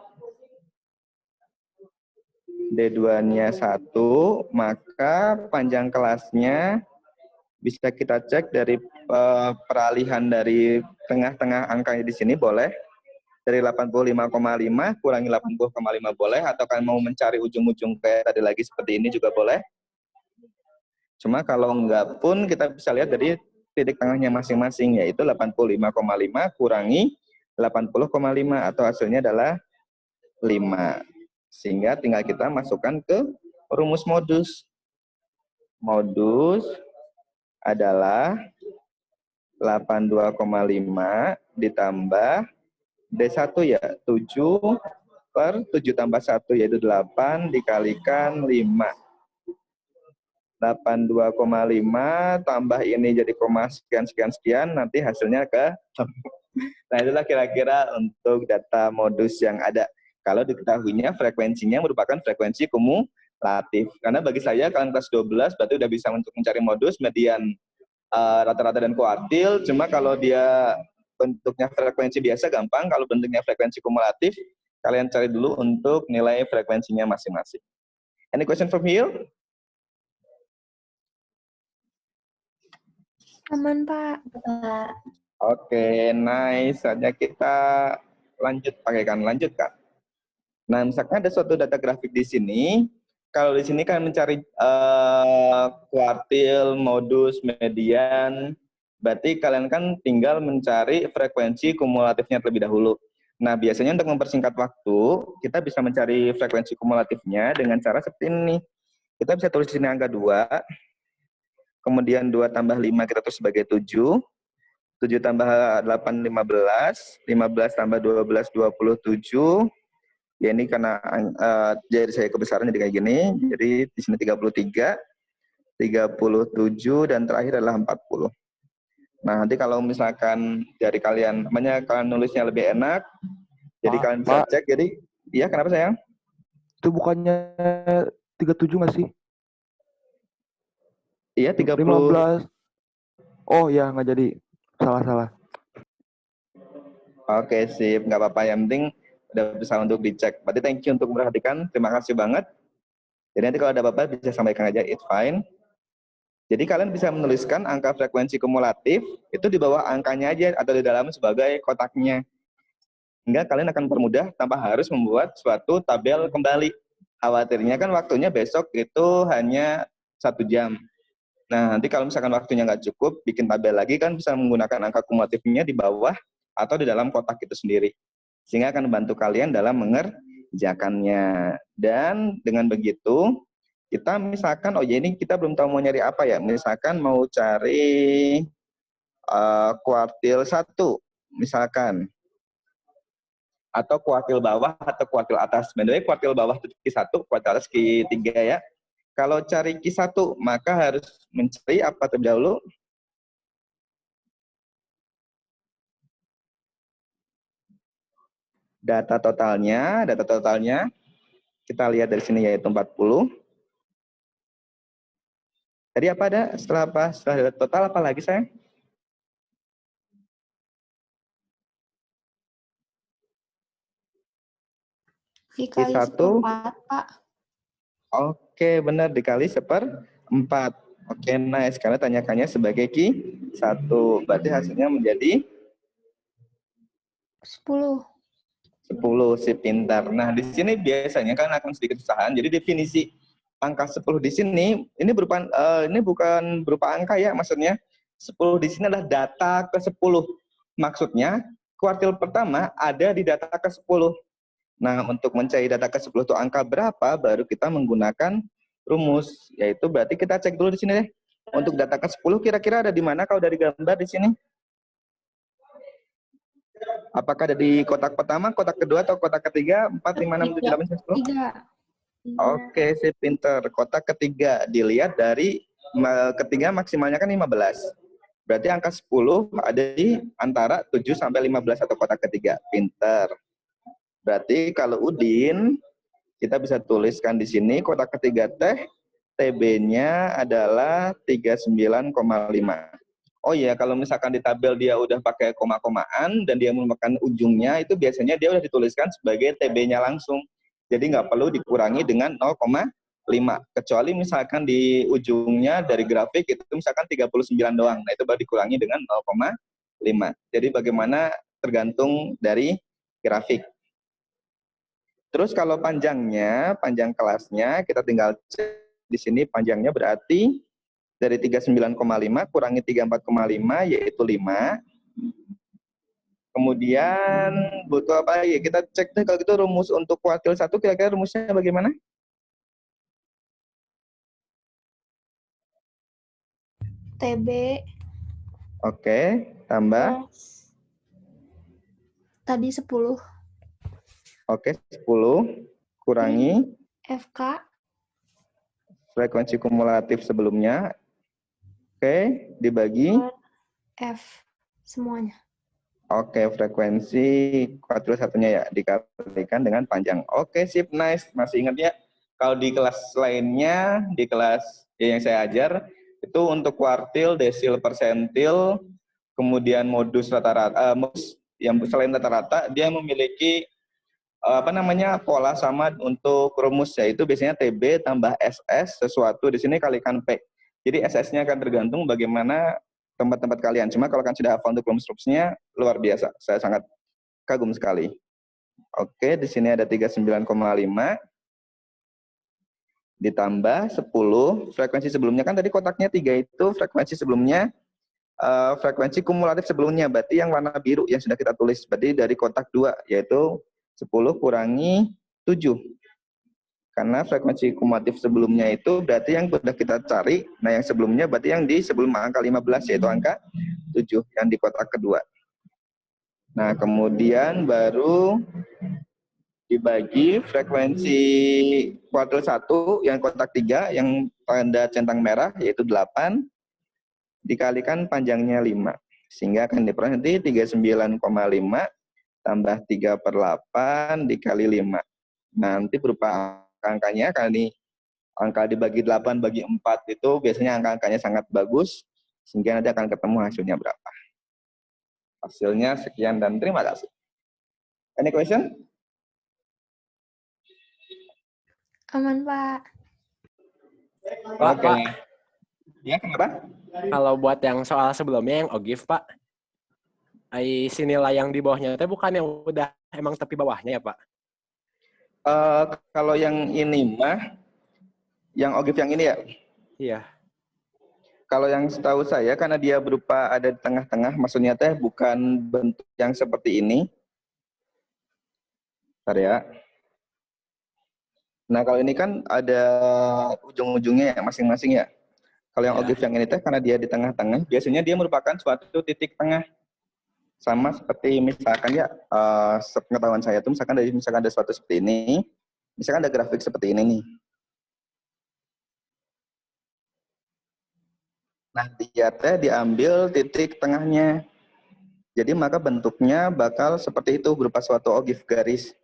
D2-nya 1, maka panjang kelasnya bisa kita cek dari peralihan dari tengah-tengah angkanya di sini boleh. Dari 85,5 kurangi 80,5 boleh, atau kalian mau mencari ujung-ujung kayak tadi lagi seperti ini juga boleh. Cuma kalau enggak pun kita bisa lihat dari titik tengahnya masing-masing, yaitu 85,5 kurangi 80,5 atau hasilnya adalah 5. Sehingga tinggal kita masukkan ke rumus modus. Modus adalah 82,5 ditambah D1 ya, 7 per 7 tambah 1 yaitu 8 dikalikan 5. 82,5 tambah ini jadi koma sekian, nanti hasilnya ke Nah, itulah kira-kira untuk data modus yang ada. Kalau diketahuinya frekuensinya merupakan frekuensi kumulatif. Karena bagi saya kalian kelas 12 berarti udah bisa untuk mencari modus, median, rata-rata dan kuartil. Cuma kalau dia bentuknya frekuensi biasa gampang, kalau bentuknya frekuensi kumulatif, kalian cari dulu untuk nilai frekuensinya masing-masing. Any question from here? Aman, Pak. Oke, nice. Saatnya kita lanjutkan. Nah, misalkan ada suatu data grafik di sini. Kalau di sini kan mencari kuartil, modus, median. Berarti kalian kan tinggal mencari frekuensi kumulatifnya terlebih dahulu. Nah, biasanya untuk mempersingkat waktu, kita bisa mencari frekuensi kumulatifnya dengan cara seperti ini. Kita bisa tulis di sini angka 2, kemudian 2 tambah 5 kita tulis sebagai 7, 7 tambah 8, 15, 15 tambah 12, 27, ya ini karena jadi saya kebesaran jadi kayak gini, jadi di sini 33, 37, dan terakhir adalah 40. Nah, nanti kalau misalkan dari kalian, namanya kalian nulisnya lebih enak, jadi kalian bisa cek, jadi, iya kenapa sayang? Itu bukannya 37 nggak sih? Iya, 30. 15. Oh ya, nggak jadi. Salah. Oke, sip. Nggak apa-apa. Yang penting udah bisa untuk dicek. Berarti thank you untuk memperhatikan. Terima kasih banget. Jadi nanti kalau ada apa-apa bisa sampaikan aja. It's fine. Jadi kalian bisa menuliskan angka frekuensi kumulatif itu di bawah angkanya aja atau di dalam sebagai kotaknya. Hingga kalian akan permudah tanpa harus membuat suatu tabel kembali. Khawatirnya kan waktunya besok itu hanya 1 jam. Nah, nanti kalau misalkan waktunya nggak cukup, bikin tabel lagi kan bisa menggunakan angka kumulatifnya di bawah atau di dalam kotak itu sendiri. Sehingga akan membantu kalian dalam mengerjakannya. Dan dengan begitu, kita misalkan, oh ya ini kita belum tahu mau nyari apa ya. Misalkan mau cari kuartil 1, misalkan. Atau kuartil bawah atau kuartil atas. By the way, kuartil bawah itu Q1, kuartil atas Q3 ya. Kalau cari Q1, maka harus mencari apa terlebih dahulu? Data totalnya kita lihat dari sini yaitu 40. Tadi apa ada? Setelah apa? Setelah data total apa lagi sayang? Dikali Q1. seperempat, Pak. Oke, benar dikali 1/4. Oke, nice. Karena tanyakannya sebagai Q1. Berarti hasilnya menjadi 10. 10, si pintar. Nah, di sini biasanya kan akan sedikit kesusahan. Jadi definisi angka 10 di sini ini bukan berupa angka ya, maksudnya 10 di sini adalah data ke-10. Maksudnya kuartil pertama ada di data ke-10. Nah, untuk mencari data ke-10 itu angka berapa baru kita menggunakan rumus, yaitu berarti kita cek dulu di sini deh. Untuk data ke-10 kira-kira ada di mana kalau dari gambar di sini? Apakah ada di kotak pertama, kotak kedua, atau kotak ketiga? 4, 5, 6, 7, 8, 9, 10? 3. Oke, si pinter. Kotak ketiga dilihat dari ketiga maksimalnya kan 15. Berarti angka 10 ada di antara 7 sampai 15 atau kotak ketiga. Pinter. Berarti kalau Udin, kita bisa tuliskan di sini kotak ketiga teh, TB-nya adalah 39,5. Oh iya, kalau misalkan di tabel dia udah pakai koma-komaan dan dia merupakan ujungnya, itu biasanya dia udah dituliskan sebagai TB-nya langsung. Jadi nggak perlu dikurangi dengan 0,5. Kecuali misalkan di ujungnya dari grafik itu misalkan 39 doang. Nah itu baru dikurangi dengan 0,5. Jadi bagaimana tergantung dari grafik. Terus kalau panjangnya, panjang kelasnya kita tinggal cek di sini panjangnya berarti dari 39,5 kurangi 34,5 yaitu 5. Kemudian butuh apa ya? Kita cek deh kalau gitu rumus untuk kuartil 1 kira-kira rumusnya bagaimana? TB. Oke, tambah. Tadi 10. Oke, 10 kurangi FK. frekuensi kumulatif sebelumnya. Oke, dibagi. F. Semuanya. Oke, frekuensi kuartil satunya ya dikalikan dengan panjang. Oke, sip, nice. Masih ingat ya? Kalau di kelas lainnya, di kelas yang saya ajar, itu untuk kuartil, desil, persentil, kemudian modus rata-rata, modus yang selain rata-rata, dia memiliki pola sama untuk rumus, yaitu biasanya TB tambah SS sesuatu di sini kalikan P. Jadi SS-nya akan tergantung bagaimana tempat-tempat kalian. Cuma kalau kan sudah hafal untuk rumus-rumusnya luar biasa. Saya sangat kagum sekali. Oke, di sini ada 39,5 ditambah 10. Frekuensi sebelumnya kan tadi kotaknya 3 itu frekuensi sebelumnya, frekuensi kumulatif sebelumnya, berarti yang warna biru yang sudah kita tulis. Berarti dari kotak 2 yaitu 10 kurangi 7. Karena frekuensi kumulatif sebelumnya itu berarti yang sudah kita cari. Nah, yang sebelumnya berarti yang di sebelum angka 15 yaitu angka 7 yang di kotak kedua. Nah, kemudian baru dibagi frekuensi kuartil 1 yang kotak 3 yang tanda centang merah yaitu 8 dikalikan panjangnya 5. Sehingga akan diperoleh nanti 39,5 tambah 3/8 dikali 5. Nanti berupa angka-angkanya. Kali angka dibagi 8 bagi 4 itu biasanya angka-angkanya sangat bagus, sehingga nanti akan ketemu hasilnya berapa. Hasilnya sekian dan terima kasih. Any question? Aman, Pak. Pak, Oke. Ya, kenapa? kalau buat yang soal sebelumnya yang OGIF, Pak, si nilai yang di bawahnya itu bukan yang udah emang tepi bawahnya ya, Pak? Kalau yang ini mah, yang OGIF yang ini ya, Iya. kalau yang setahu saya karena dia berupa ada di tengah-tengah, maksudnya teh bukan bentuk yang seperti ini. Bentar ya. Nah, kalau ini kan ada ujung-ujungnya ya masing-masing ya. Kalau yang Ya. OGIF yang ini teh karena dia di tengah-tengah, biasanya dia merupakan suatu titik tengah. Sama seperti misalkan ya, sepengetahuan saya tuh misalkan ada suatu seperti ini, misalkan ada grafik seperti ini nih. Nah, dia teh diambil titik tengahnya. Jadi maka bentuknya bakal seperti itu berupa suatu OGIF garis.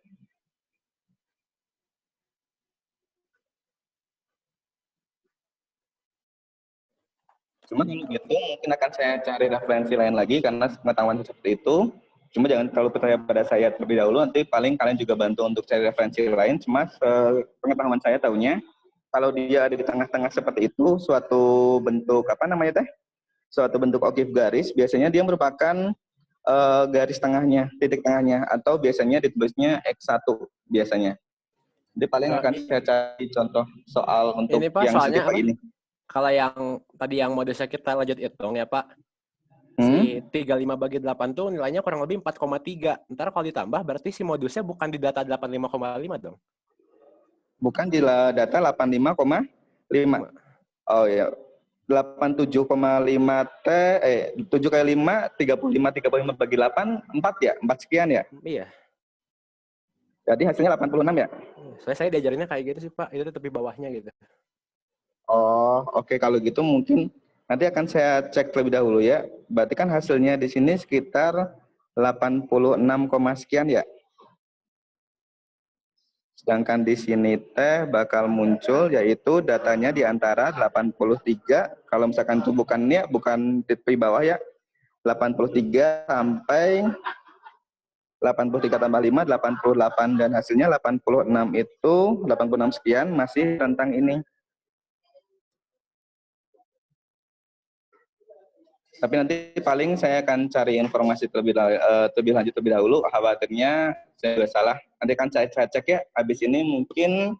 Cuma kalau gitu mungkin akan saya cari referensi lain lagi karena pengetahuan seperti itu. Cuma jangan terlalu percaya pada saya terlebih dahulu, nanti paling kalian juga bantu untuk cari referensi lain. Cuma pengetahuan saya tahunya kalau dia ada di tengah-tengah seperti itu, suatu bentuk apa namanya teh? Suatu bentuk OGIF garis, biasanya dia merupakan garis tengahnya, titik tengahnya, atau biasanya ditulisnya X1 biasanya. Jadi paling akan saya cari contoh soal untuk Ini, Pak, yang soalnya setipe apa? ini. Kalau yang tadi yang modusnya kita lanjut hitung ya, Pak. Si 35 bagi 8 tuh nilainya kurang lebih 4,3. Ntar kalau ditambah berarti si modusnya bukan di data 85,5 dong. Bukan di data 85,5. Oh iya. 87,5 T 7 kali 5 35 bagi 8 4 ya? 4 sekian ya? Iya. Jadi hasilnya 86 ya? Soalnya saya diajarinnya kayak gitu sih, Pak. Itu tepi bawahnya gitu. Oh, oke. Kalau gitu mungkin nanti akan saya cek terlebih dahulu ya. Berarti kan hasilnya di sini sekitar 86, sekian ya. Sedangkan di sini teh bakal muncul yaitu datanya di antara 83, kalau misalkan itu bukan titik bawah ya. 83 sampai 83 tambah 5, 88 dan hasilnya 86 itu 86 sekian masih tentang ini. Tapi nanti paling saya akan cari informasi terlebih lanjut terlebih dahulu. Khawatirnya saya sudah salah. Nanti akan saya cek ya. Habis ini mungkin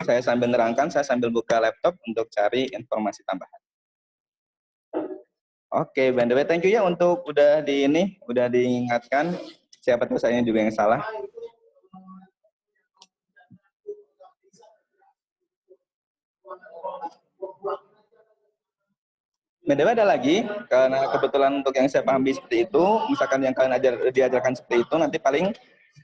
saya sambil nerangkan, saya sambil buka laptop untuk cari informasi tambahan. Oke, by the way, thank you ya untuk udah diingatkan. Siapa tahu saya juga yang salah. Beda ada lagi, karena kebetulan untuk yang saya pahami seperti itu, misalkan yang kalian diajarkan seperti itu, nanti paling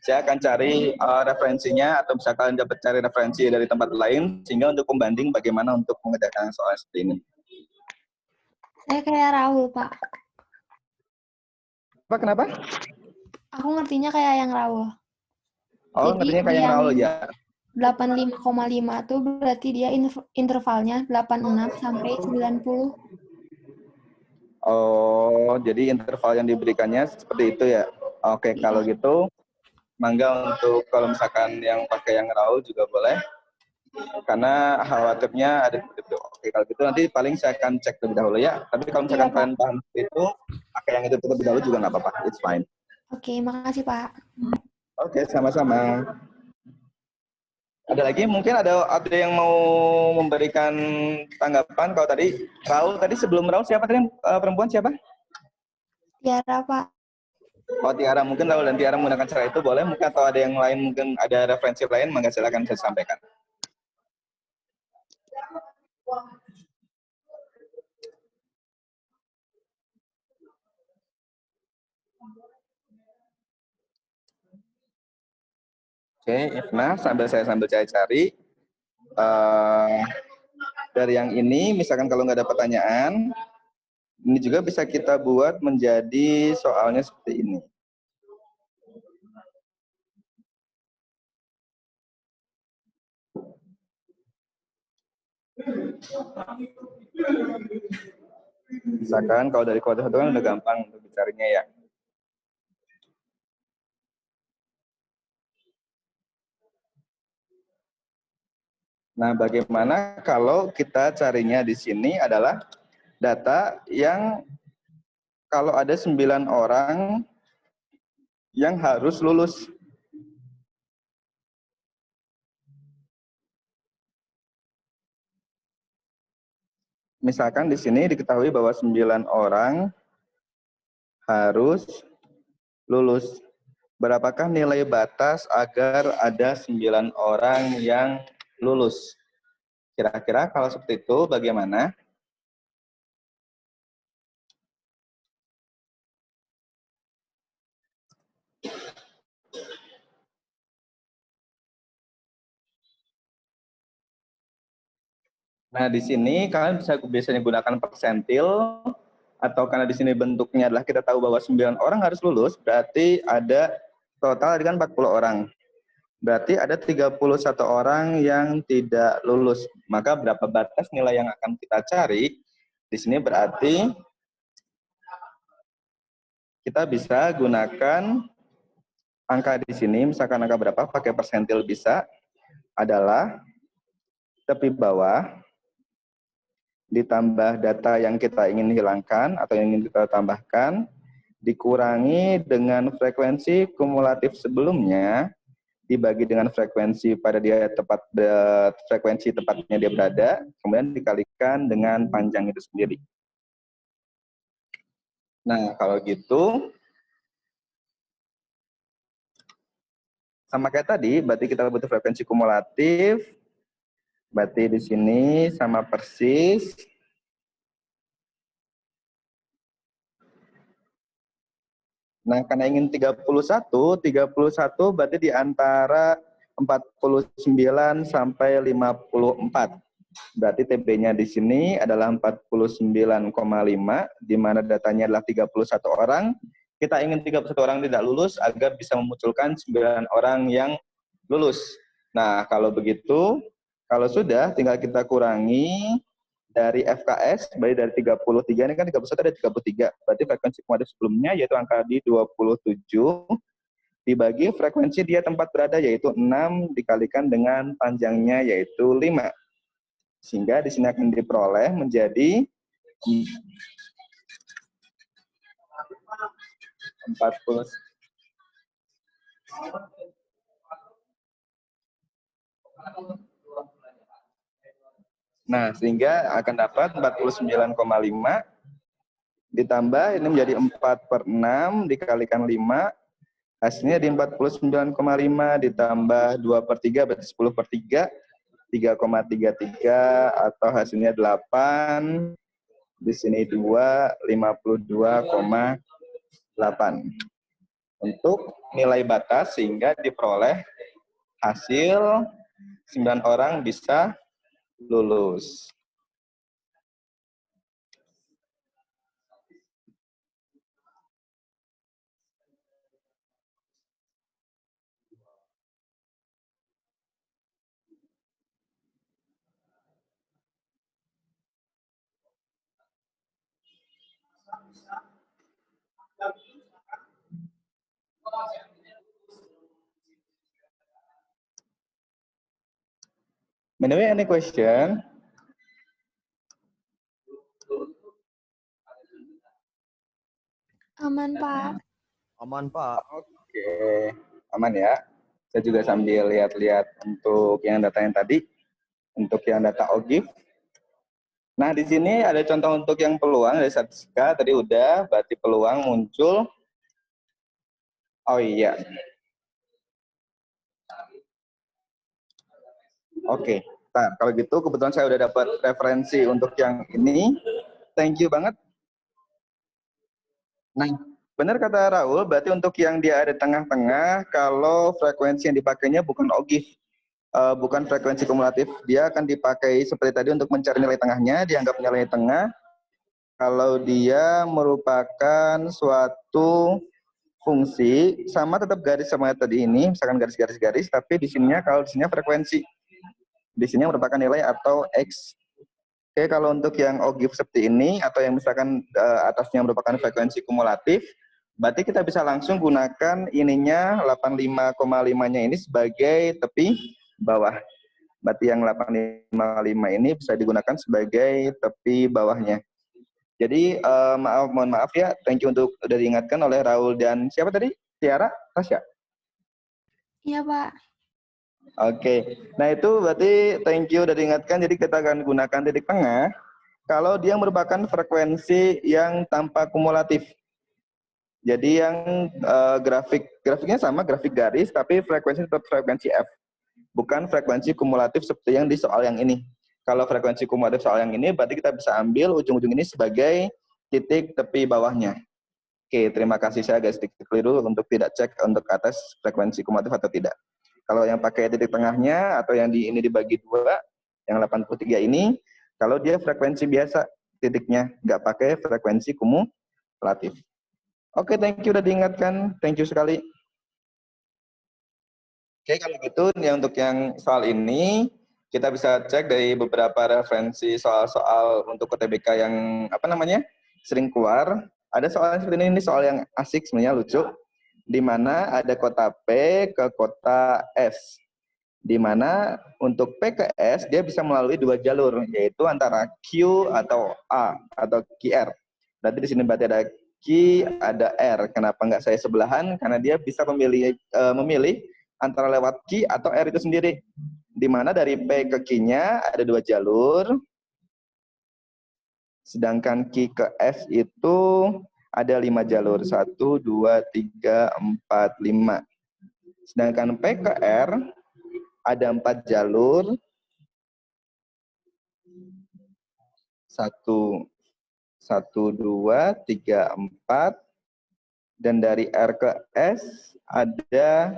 saya akan cari referensinya, atau bisa kalian dapat cari referensi dari tempat lain, sehingga untuk pembanding bagaimana untuk mengerjakan soal seperti ini. Saya kayak Raul, Pak. Apa, kenapa? Aku ngertinya kayak yang Raul. Oh, Jadi ngertinya kayak yang Raul ya. 85,5 tuh berarti dia intervalnya 86 sampai 90. Oh, jadi interval yang diberikannya seperti itu ya. Oke, kalau gitu, mangga untuk kalau misalkan yang pakai yang Raul juga boleh. Karena khawatirnya ada seperti itu. Oke, kalau gitu nanti paling saya akan cek terlebih dahulu ya. Tapi kalau misalkan kalian paham itu, pakai yang itu terlebih dahulu juga nggak apa-apa. It's fine. Oke, makasih Pak. Oke, sama-sama. Ada lagi? Mungkin ada yang mau memberikan tanggapan. Kalau tadi Raul, tadi sebelum Raul siapa tadi perempuan siapa? Tiara, Pak. Oh, Tiara, mungkin Raul dan Tiara menggunakan cara itu boleh. Mungkin atau ada yang lain, mungkin ada referensi lain, maka silakan saya sampaikan. Oke, Ifna, saya sambil cari-cari. Dari yang ini, misalkan kalau nggak ada pertanyaan, ini juga bisa kita buat menjadi soalnya seperti ini. Misalkan kalau dari kuadrat 1 kan udah gampang untuk dicarinya ya. Nah, bagaimana kalau kita carinya di sini adalah data yang kalau ada 9 orang yang harus lulus. Misalkan di sini diketahui bahwa 9 orang harus lulus. Berapakah nilai batas agar ada 9 orang yang lulus? Kira-kira kalau seperti itu bagaimana? Nah, di sini kalian bisa biasanya gunakan persentil, atau karena di sini bentuknya adalah kita tahu bahwa 9 orang harus lulus, berarti ada total kan 40 orang. Berarti ada 31 orang yang tidak lulus. Maka berapa batas nilai yang akan kita cari? Di sini berarti kita bisa gunakan angka di sini, misalkan angka berapa, pakai persentil bisa, adalah tepi bawah ditambah data yang kita ingin hilangkan atau yang ingin kita tambahkan, dikurangi dengan frekuensi kumulatif sebelumnya, dibagi dengan frekuensi pada dia frekuensi tepatnya dia berada, kemudian dikalikan dengan panjang itu sendiri. Nah, kalau gitu, sama kayak tadi, berarti kita butuh frekuensi kumulatif, berarti di sini sama persis. Nah, karena ingin 31 berarti di antara 49 sampai 54. Berarti TB-nya di sini adalah 49,5, di mana datanya adalah 31 orang. Kita ingin 31 orang tidak lulus agar bisa memunculkan 9 orang yang lulus. Nah, kalau begitu, kalau sudah, tinggal kita kurangi dari FKS, berarti dari 33, ini kan 31 ada 33. Berarti frekuensi kumulatif sebelumnya yaitu angka di 27, dibagi frekuensi dia tempat berada yaitu 6, dikalikan dengan panjangnya yaitu 5. Sehingga di sini akan diperoleh menjadi 40. Nah, sehingga akan dapat 49,5 ditambah ini menjadi 4/6 dikalikan 5, hasilnya di 49,5 ditambah 2/3 berarti 10/3, 3,33 atau hasilnya 8, di sini 2, 52,8. Untuk nilai batas sehingga diperoleh hasil 9 orang bisa lulus. Anyway, any question? Aman, Pak. Aman, Pak. Oke, aman ya. Saya juga sambil lihat-lihat untuk yang data yang tadi, untuk yang data OGIF. Nah, di sini ada contoh untuk yang peluang dari statistika, tadi udah, berarti peluang muncul. Oh iya. Oke, nah kalau gitu kebetulan saya udah dapat referensi untuk yang ini. Thank you banget. Nah, benar kata Raul, berarti untuk yang dia ada tengah-tengah, kalau frekuensi yang dipakainya bukan OGIF, bukan frekuensi kumulatif, dia akan dipakai seperti tadi untuk mencari nilai tengahnya, dianggap nilai tengah. Kalau dia merupakan suatu fungsi, sama tetap garis sama tadi ini, misalkan garis-garis-garis, tapi di sininya kalau di sininya frekuensi. Di sini merupakan nilai atau X Oke, kalau untuk yang OGIF seperti ini, atau yang misalkan atasnya merupakan frekuensi kumulatif, berarti kita bisa langsung gunakan ininya 85,5-nya ini sebagai tepi bawah. Berarti yang 855 ini bisa digunakan sebagai tepi bawahnya. Jadi mohon maaf ya, thank you untuk udah diingatkan oleh Raul dan siapa tadi? Tiara? Tasya? Iya, Pak. Oke, nah itu berarti thank you udah diingatkan, jadi kita akan gunakan titik tengah kalau dia merupakan frekuensi yang tanpa kumulatif. Jadi yang grafiknya sama, grafik garis, tapi frekuensi tetap frekuensi F. Bukan frekuensi kumulatif seperti yang di soal yang ini. Kalau frekuensi kumulatif soal yang ini, berarti kita bisa ambil ujung-ujung ini sebagai titik tepi bawahnya. Oke, terima kasih. Saya agak sedikit keliru untuk tidak cek untuk atas frekuensi kumulatif atau tidak. Kalau yang pakai titik tengahnya, atau yang di ini dibagi dua, yang 83 ini, kalau dia frekuensi biasa, titiknya nggak pakai frekuensi kumulatif. Oke, thank you udah diingatkan. Thank you sekali. Oke, kalau gitu ya untuk yang soal ini kita bisa cek dari beberapa referensi soal-soal untuk UTBK yang sering keluar. Ada soal seperti ini soal yang asik sebenarnya, lucu, di mana ada kota P ke kota S, di mana untuk P ke S dia bisa melalui dua jalur, yaitu antara Q atau A atau QR. Berarti di sini berarti ada Q, ada R. Kenapa nggak saya sebelahan? Karena dia bisa memilih antara lewat Q atau R itu sendiri. Di mana dari P ke Q-nya ada dua jalur, sedangkan Q ke S itu ada 5 jalur. 1, 2, 3, 4, 5. Sedangkan P ke R ada 4 jalur. 1, 2, 3, 4. Dan dari R ke S ada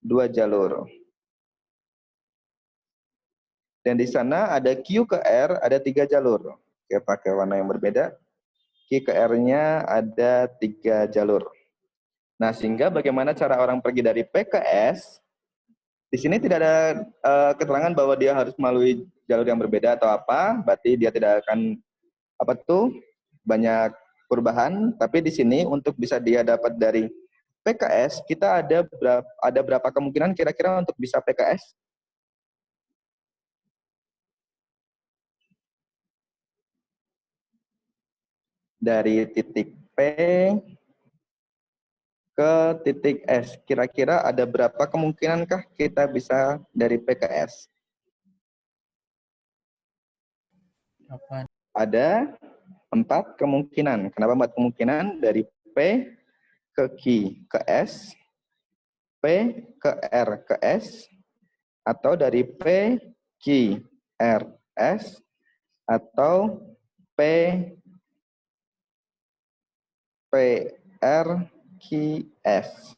2 jalur. Dan di sana ada Q ke R ada 3 jalur. Oke, pakai warna yang berbeda. Q ke R-nya ada 3 jalur. Nah, sehingga bagaimana cara orang pergi dari P ke S? Di sini tidak ada keterangan bahwa dia harus melalui jalur yang berbeda atau apa. Berarti dia tidak akan banyak perubahan. Tapi di sini untuk bisa dia dapat dari PKS, kita ada berapa kemungkinan kira-kira untuk bisa PKS? Dari titik P ke titik S, kira-kira ada berapa kemungkinankah kita bisa dari PKS? Apa? Ada 4 kemungkinan. Kenapa 4 kemungkinan? Dari P ke Q ke S, P ke R ke S, atau dari P, Q, R, S, atau P, R, Q, S.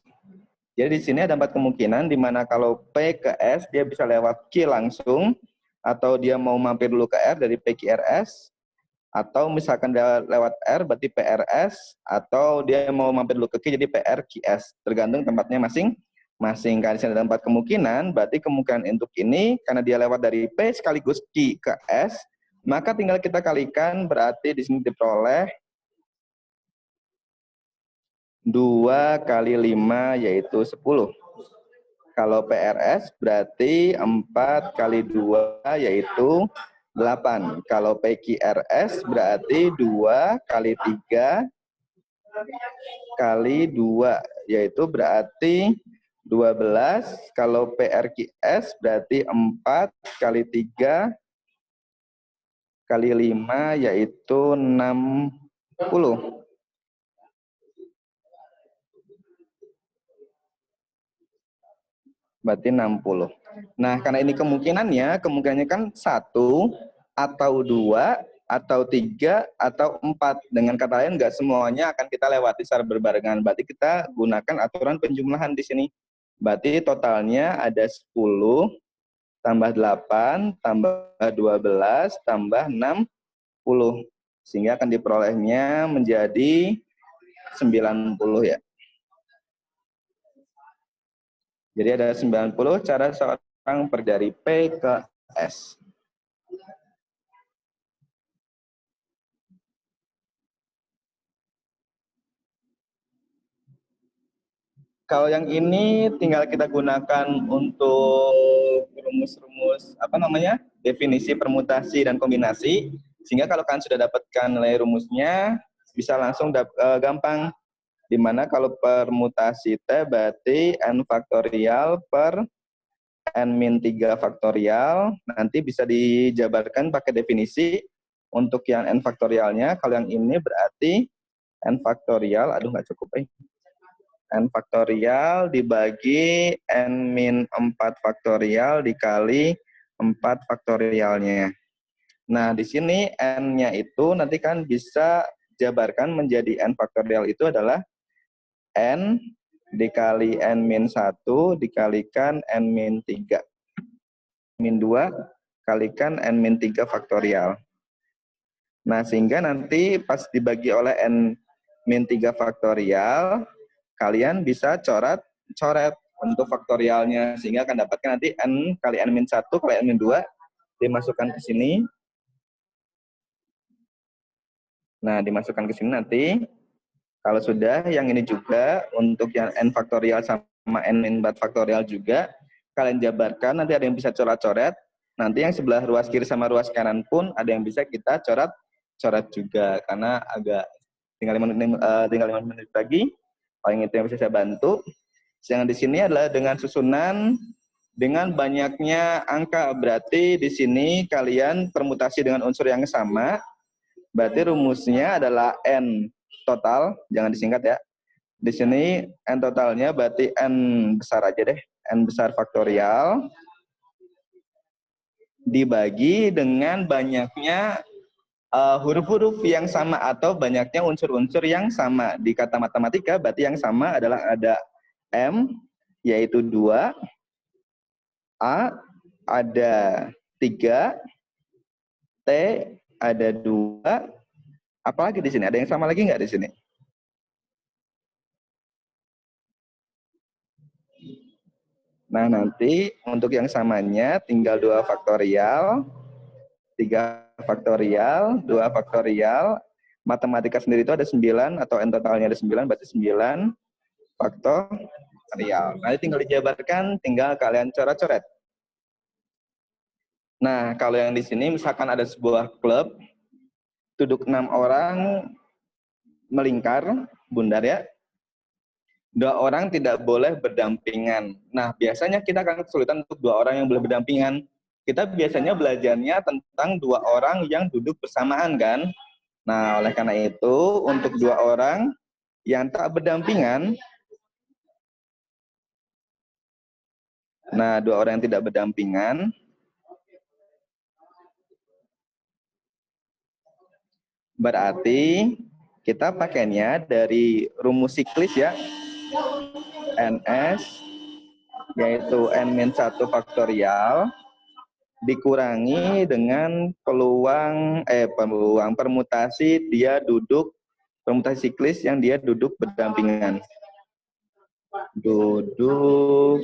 Jadi di sini ada 4 kemungkinan, di mana kalau P ke S dia bisa lewat Q langsung, atau dia mau mampir dulu ke R dari P, Q, R, S, atau misalkan dia lewat R berarti PRS, atau dia mau mampir dulu ke Q jadi PRQS, tergantung tempatnya masing-masing. Kan di sini ada 4 kemungkinan, berarti kemungkinan untuk ini karena dia lewat dari P sekaligus Q ke S, maka tinggal kita kalikan, berarti di sini diperoleh 2 kali 5 yaitu 10. Kalau PRS berarti 4 kali 2 yaitu 8. Kalau PQRS berarti 2 kali 3 kali 2 yaitu berarti 12. Kalau PRQS berarti 4 kali 3 kali 5 yaitu 60. Berarti 60. Nah, karena ini kemungkinannya kan 1 atau 2 atau 3 atau 4. Dengan kata lain, nggak semuanya akan kita lewati secara berbarengan. Berarti kita gunakan aturan penjumlahan di sini. Berarti totalnya ada 10 tambah 8 tambah 12 tambah 60. Sehingga akan diperolehnya menjadi 90 ya. Jadi ada 90 cara seorang pergi dari P ke S. Kalau yang ini tinggal kita gunakan untuk rumus-rumus definisi permutasi dan kombinasi, sehingga kalau kalian sudah dapatkan nilai rumusnya bisa langsung gampang, dimana kalau permutasi T berarti n faktorial per n-3 faktorial, nanti bisa dijabarkan pakai definisi. Untuk yang n faktorialnya, kalau yang ini berarti n faktorial, nggak cukup n faktorial dibagi n-4 faktorial dikali 4 faktorialnya. Nah, di sini n-nya itu nanti kan bisa jabarkan menjadi n faktorial itu adalah n dikali n-1 dikalikan n-3. N-2 kalikan n-3 faktorial. Nah, sehingga nanti pas dibagi oleh n-3 faktorial, kalian bisa coret untuk faktorialnya, sehingga akan dapatkan nanti n kali n-1 kali n-2 dimasukkan ke sini. Nah, dimasukkan ke sini nanti. Kalau sudah, yang ini juga untuk yang n faktorial sama n-4 faktorial juga kalian jabarkan, nanti ada yang bisa coret-coret. Nanti yang sebelah ruas kiri sama ruas kanan pun ada yang bisa kita coret juga, karena agak tinggal 5 menit lagi. Paling itu yang bisa saya bantu. Yang di sini adalah dengan susunan dengan banyaknya angka. Berarti di sini kalian permutasi dengan unsur yang sama. Berarti rumusnya adalah n total, jangan disingkat ya. Di sini n totalnya berarti n besar aja deh, n besar faktorial dibagi dengan banyaknya huruf-huruf yang sama atau banyaknya unsur-unsur yang sama. Di kata matematika berarti yang sama adalah ada M, yaitu 2, A ada 3, T ada 2, apalagi di sini? Ada yang sama lagi nggak di sini? Nah, nanti untuk yang samanya tinggal 2 faktorial, 3 faktorial, 2 faktorial. Matematika sendiri itu ada 9 atau n totalnya ada 9, berarti 9 faktorial. Nanti tinggal dijabarkan, tinggal kalian coret-coret. Nah, kalau yang di sini misalkan ada sebuah klub, duduk 6 orang melingkar, bundar ya. 2 orang tidak boleh berdampingan. Nah, biasanya kita akan kesulitan untuk 2 orang yang boleh berdampingan. Kita biasanya belajarnya tentang 2 orang yang duduk bersamaan kan. Nah, oleh karena itu, untuk 2 orang yang tak berdampingan, nah 2 orang yang tidak berdampingan, berarti kita pakainya dari rumus siklis ya, ns, yaitu n-1 faktorial, dikurangi dengan peluang permutasi permutasi siklis yang dia duduk berdampingan. Duduk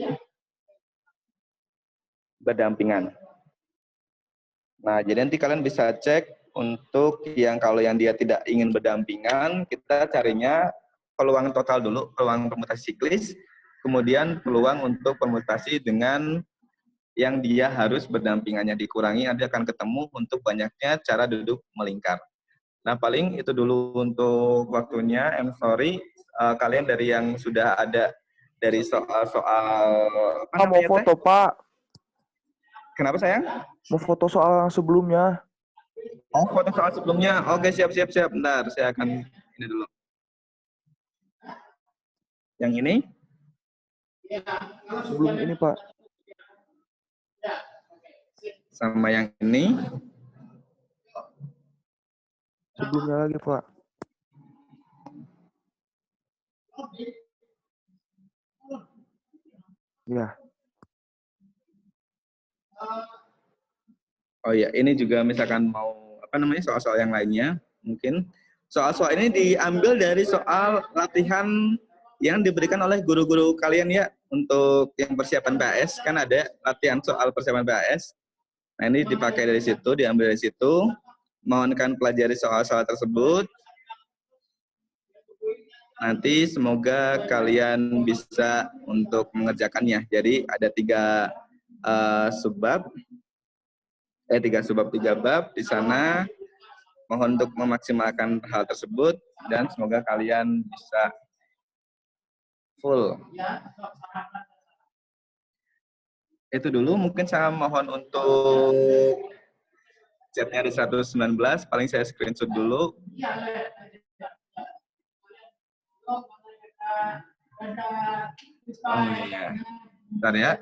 berdampingan. Nah, jadi nanti kalian bisa cek untuk yang kalau yang dia tidak ingin berdampingan, kita carinya peluang total dulu, peluang permutasi siklis, kemudian peluang untuk permutasi dengan yang dia harus berdampingannya dikurangi, nanti akan ketemu untuk banyaknya cara duduk melingkar. Nah, paling itu dulu untuk waktunya. I'm sorry, kalian dari yang sudah ada dari soal-soal Mau foto, Pak. Kenapa sayang? Mau foto soal sebelumnya. Oh, foto soal sebelumnya. Oke, siap. Bentar, saya akan ini dulu. Yang ini? Sebelum ini, Pak. Sama yang ini? Sebelumnya lagi, Pak. Ya. Oh iya, ini juga misalkan mau soal-soal yang lainnya, mungkin soal-soal ini diambil dari soal latihan yang diberikan oleh guru-guru kalian ya, untuk yang persiapan PAS kan ada latihan soal persiapan PAS. Nah, ini dipakai dari situ, diambil dari situ. Mohon kan pelajari soal-soal tersebut. Nanti semoga kalian bisa untuk mengerjakannya. Jadi ada 3 bab di sana. Mohon untuk memaksimalkan hal tersebut dan semoga kalian bisa full. Itu dulu, mungkin saya mohon untuk chatnya di 119, paling saya screenshot dulu. Oh iya, bentar ya.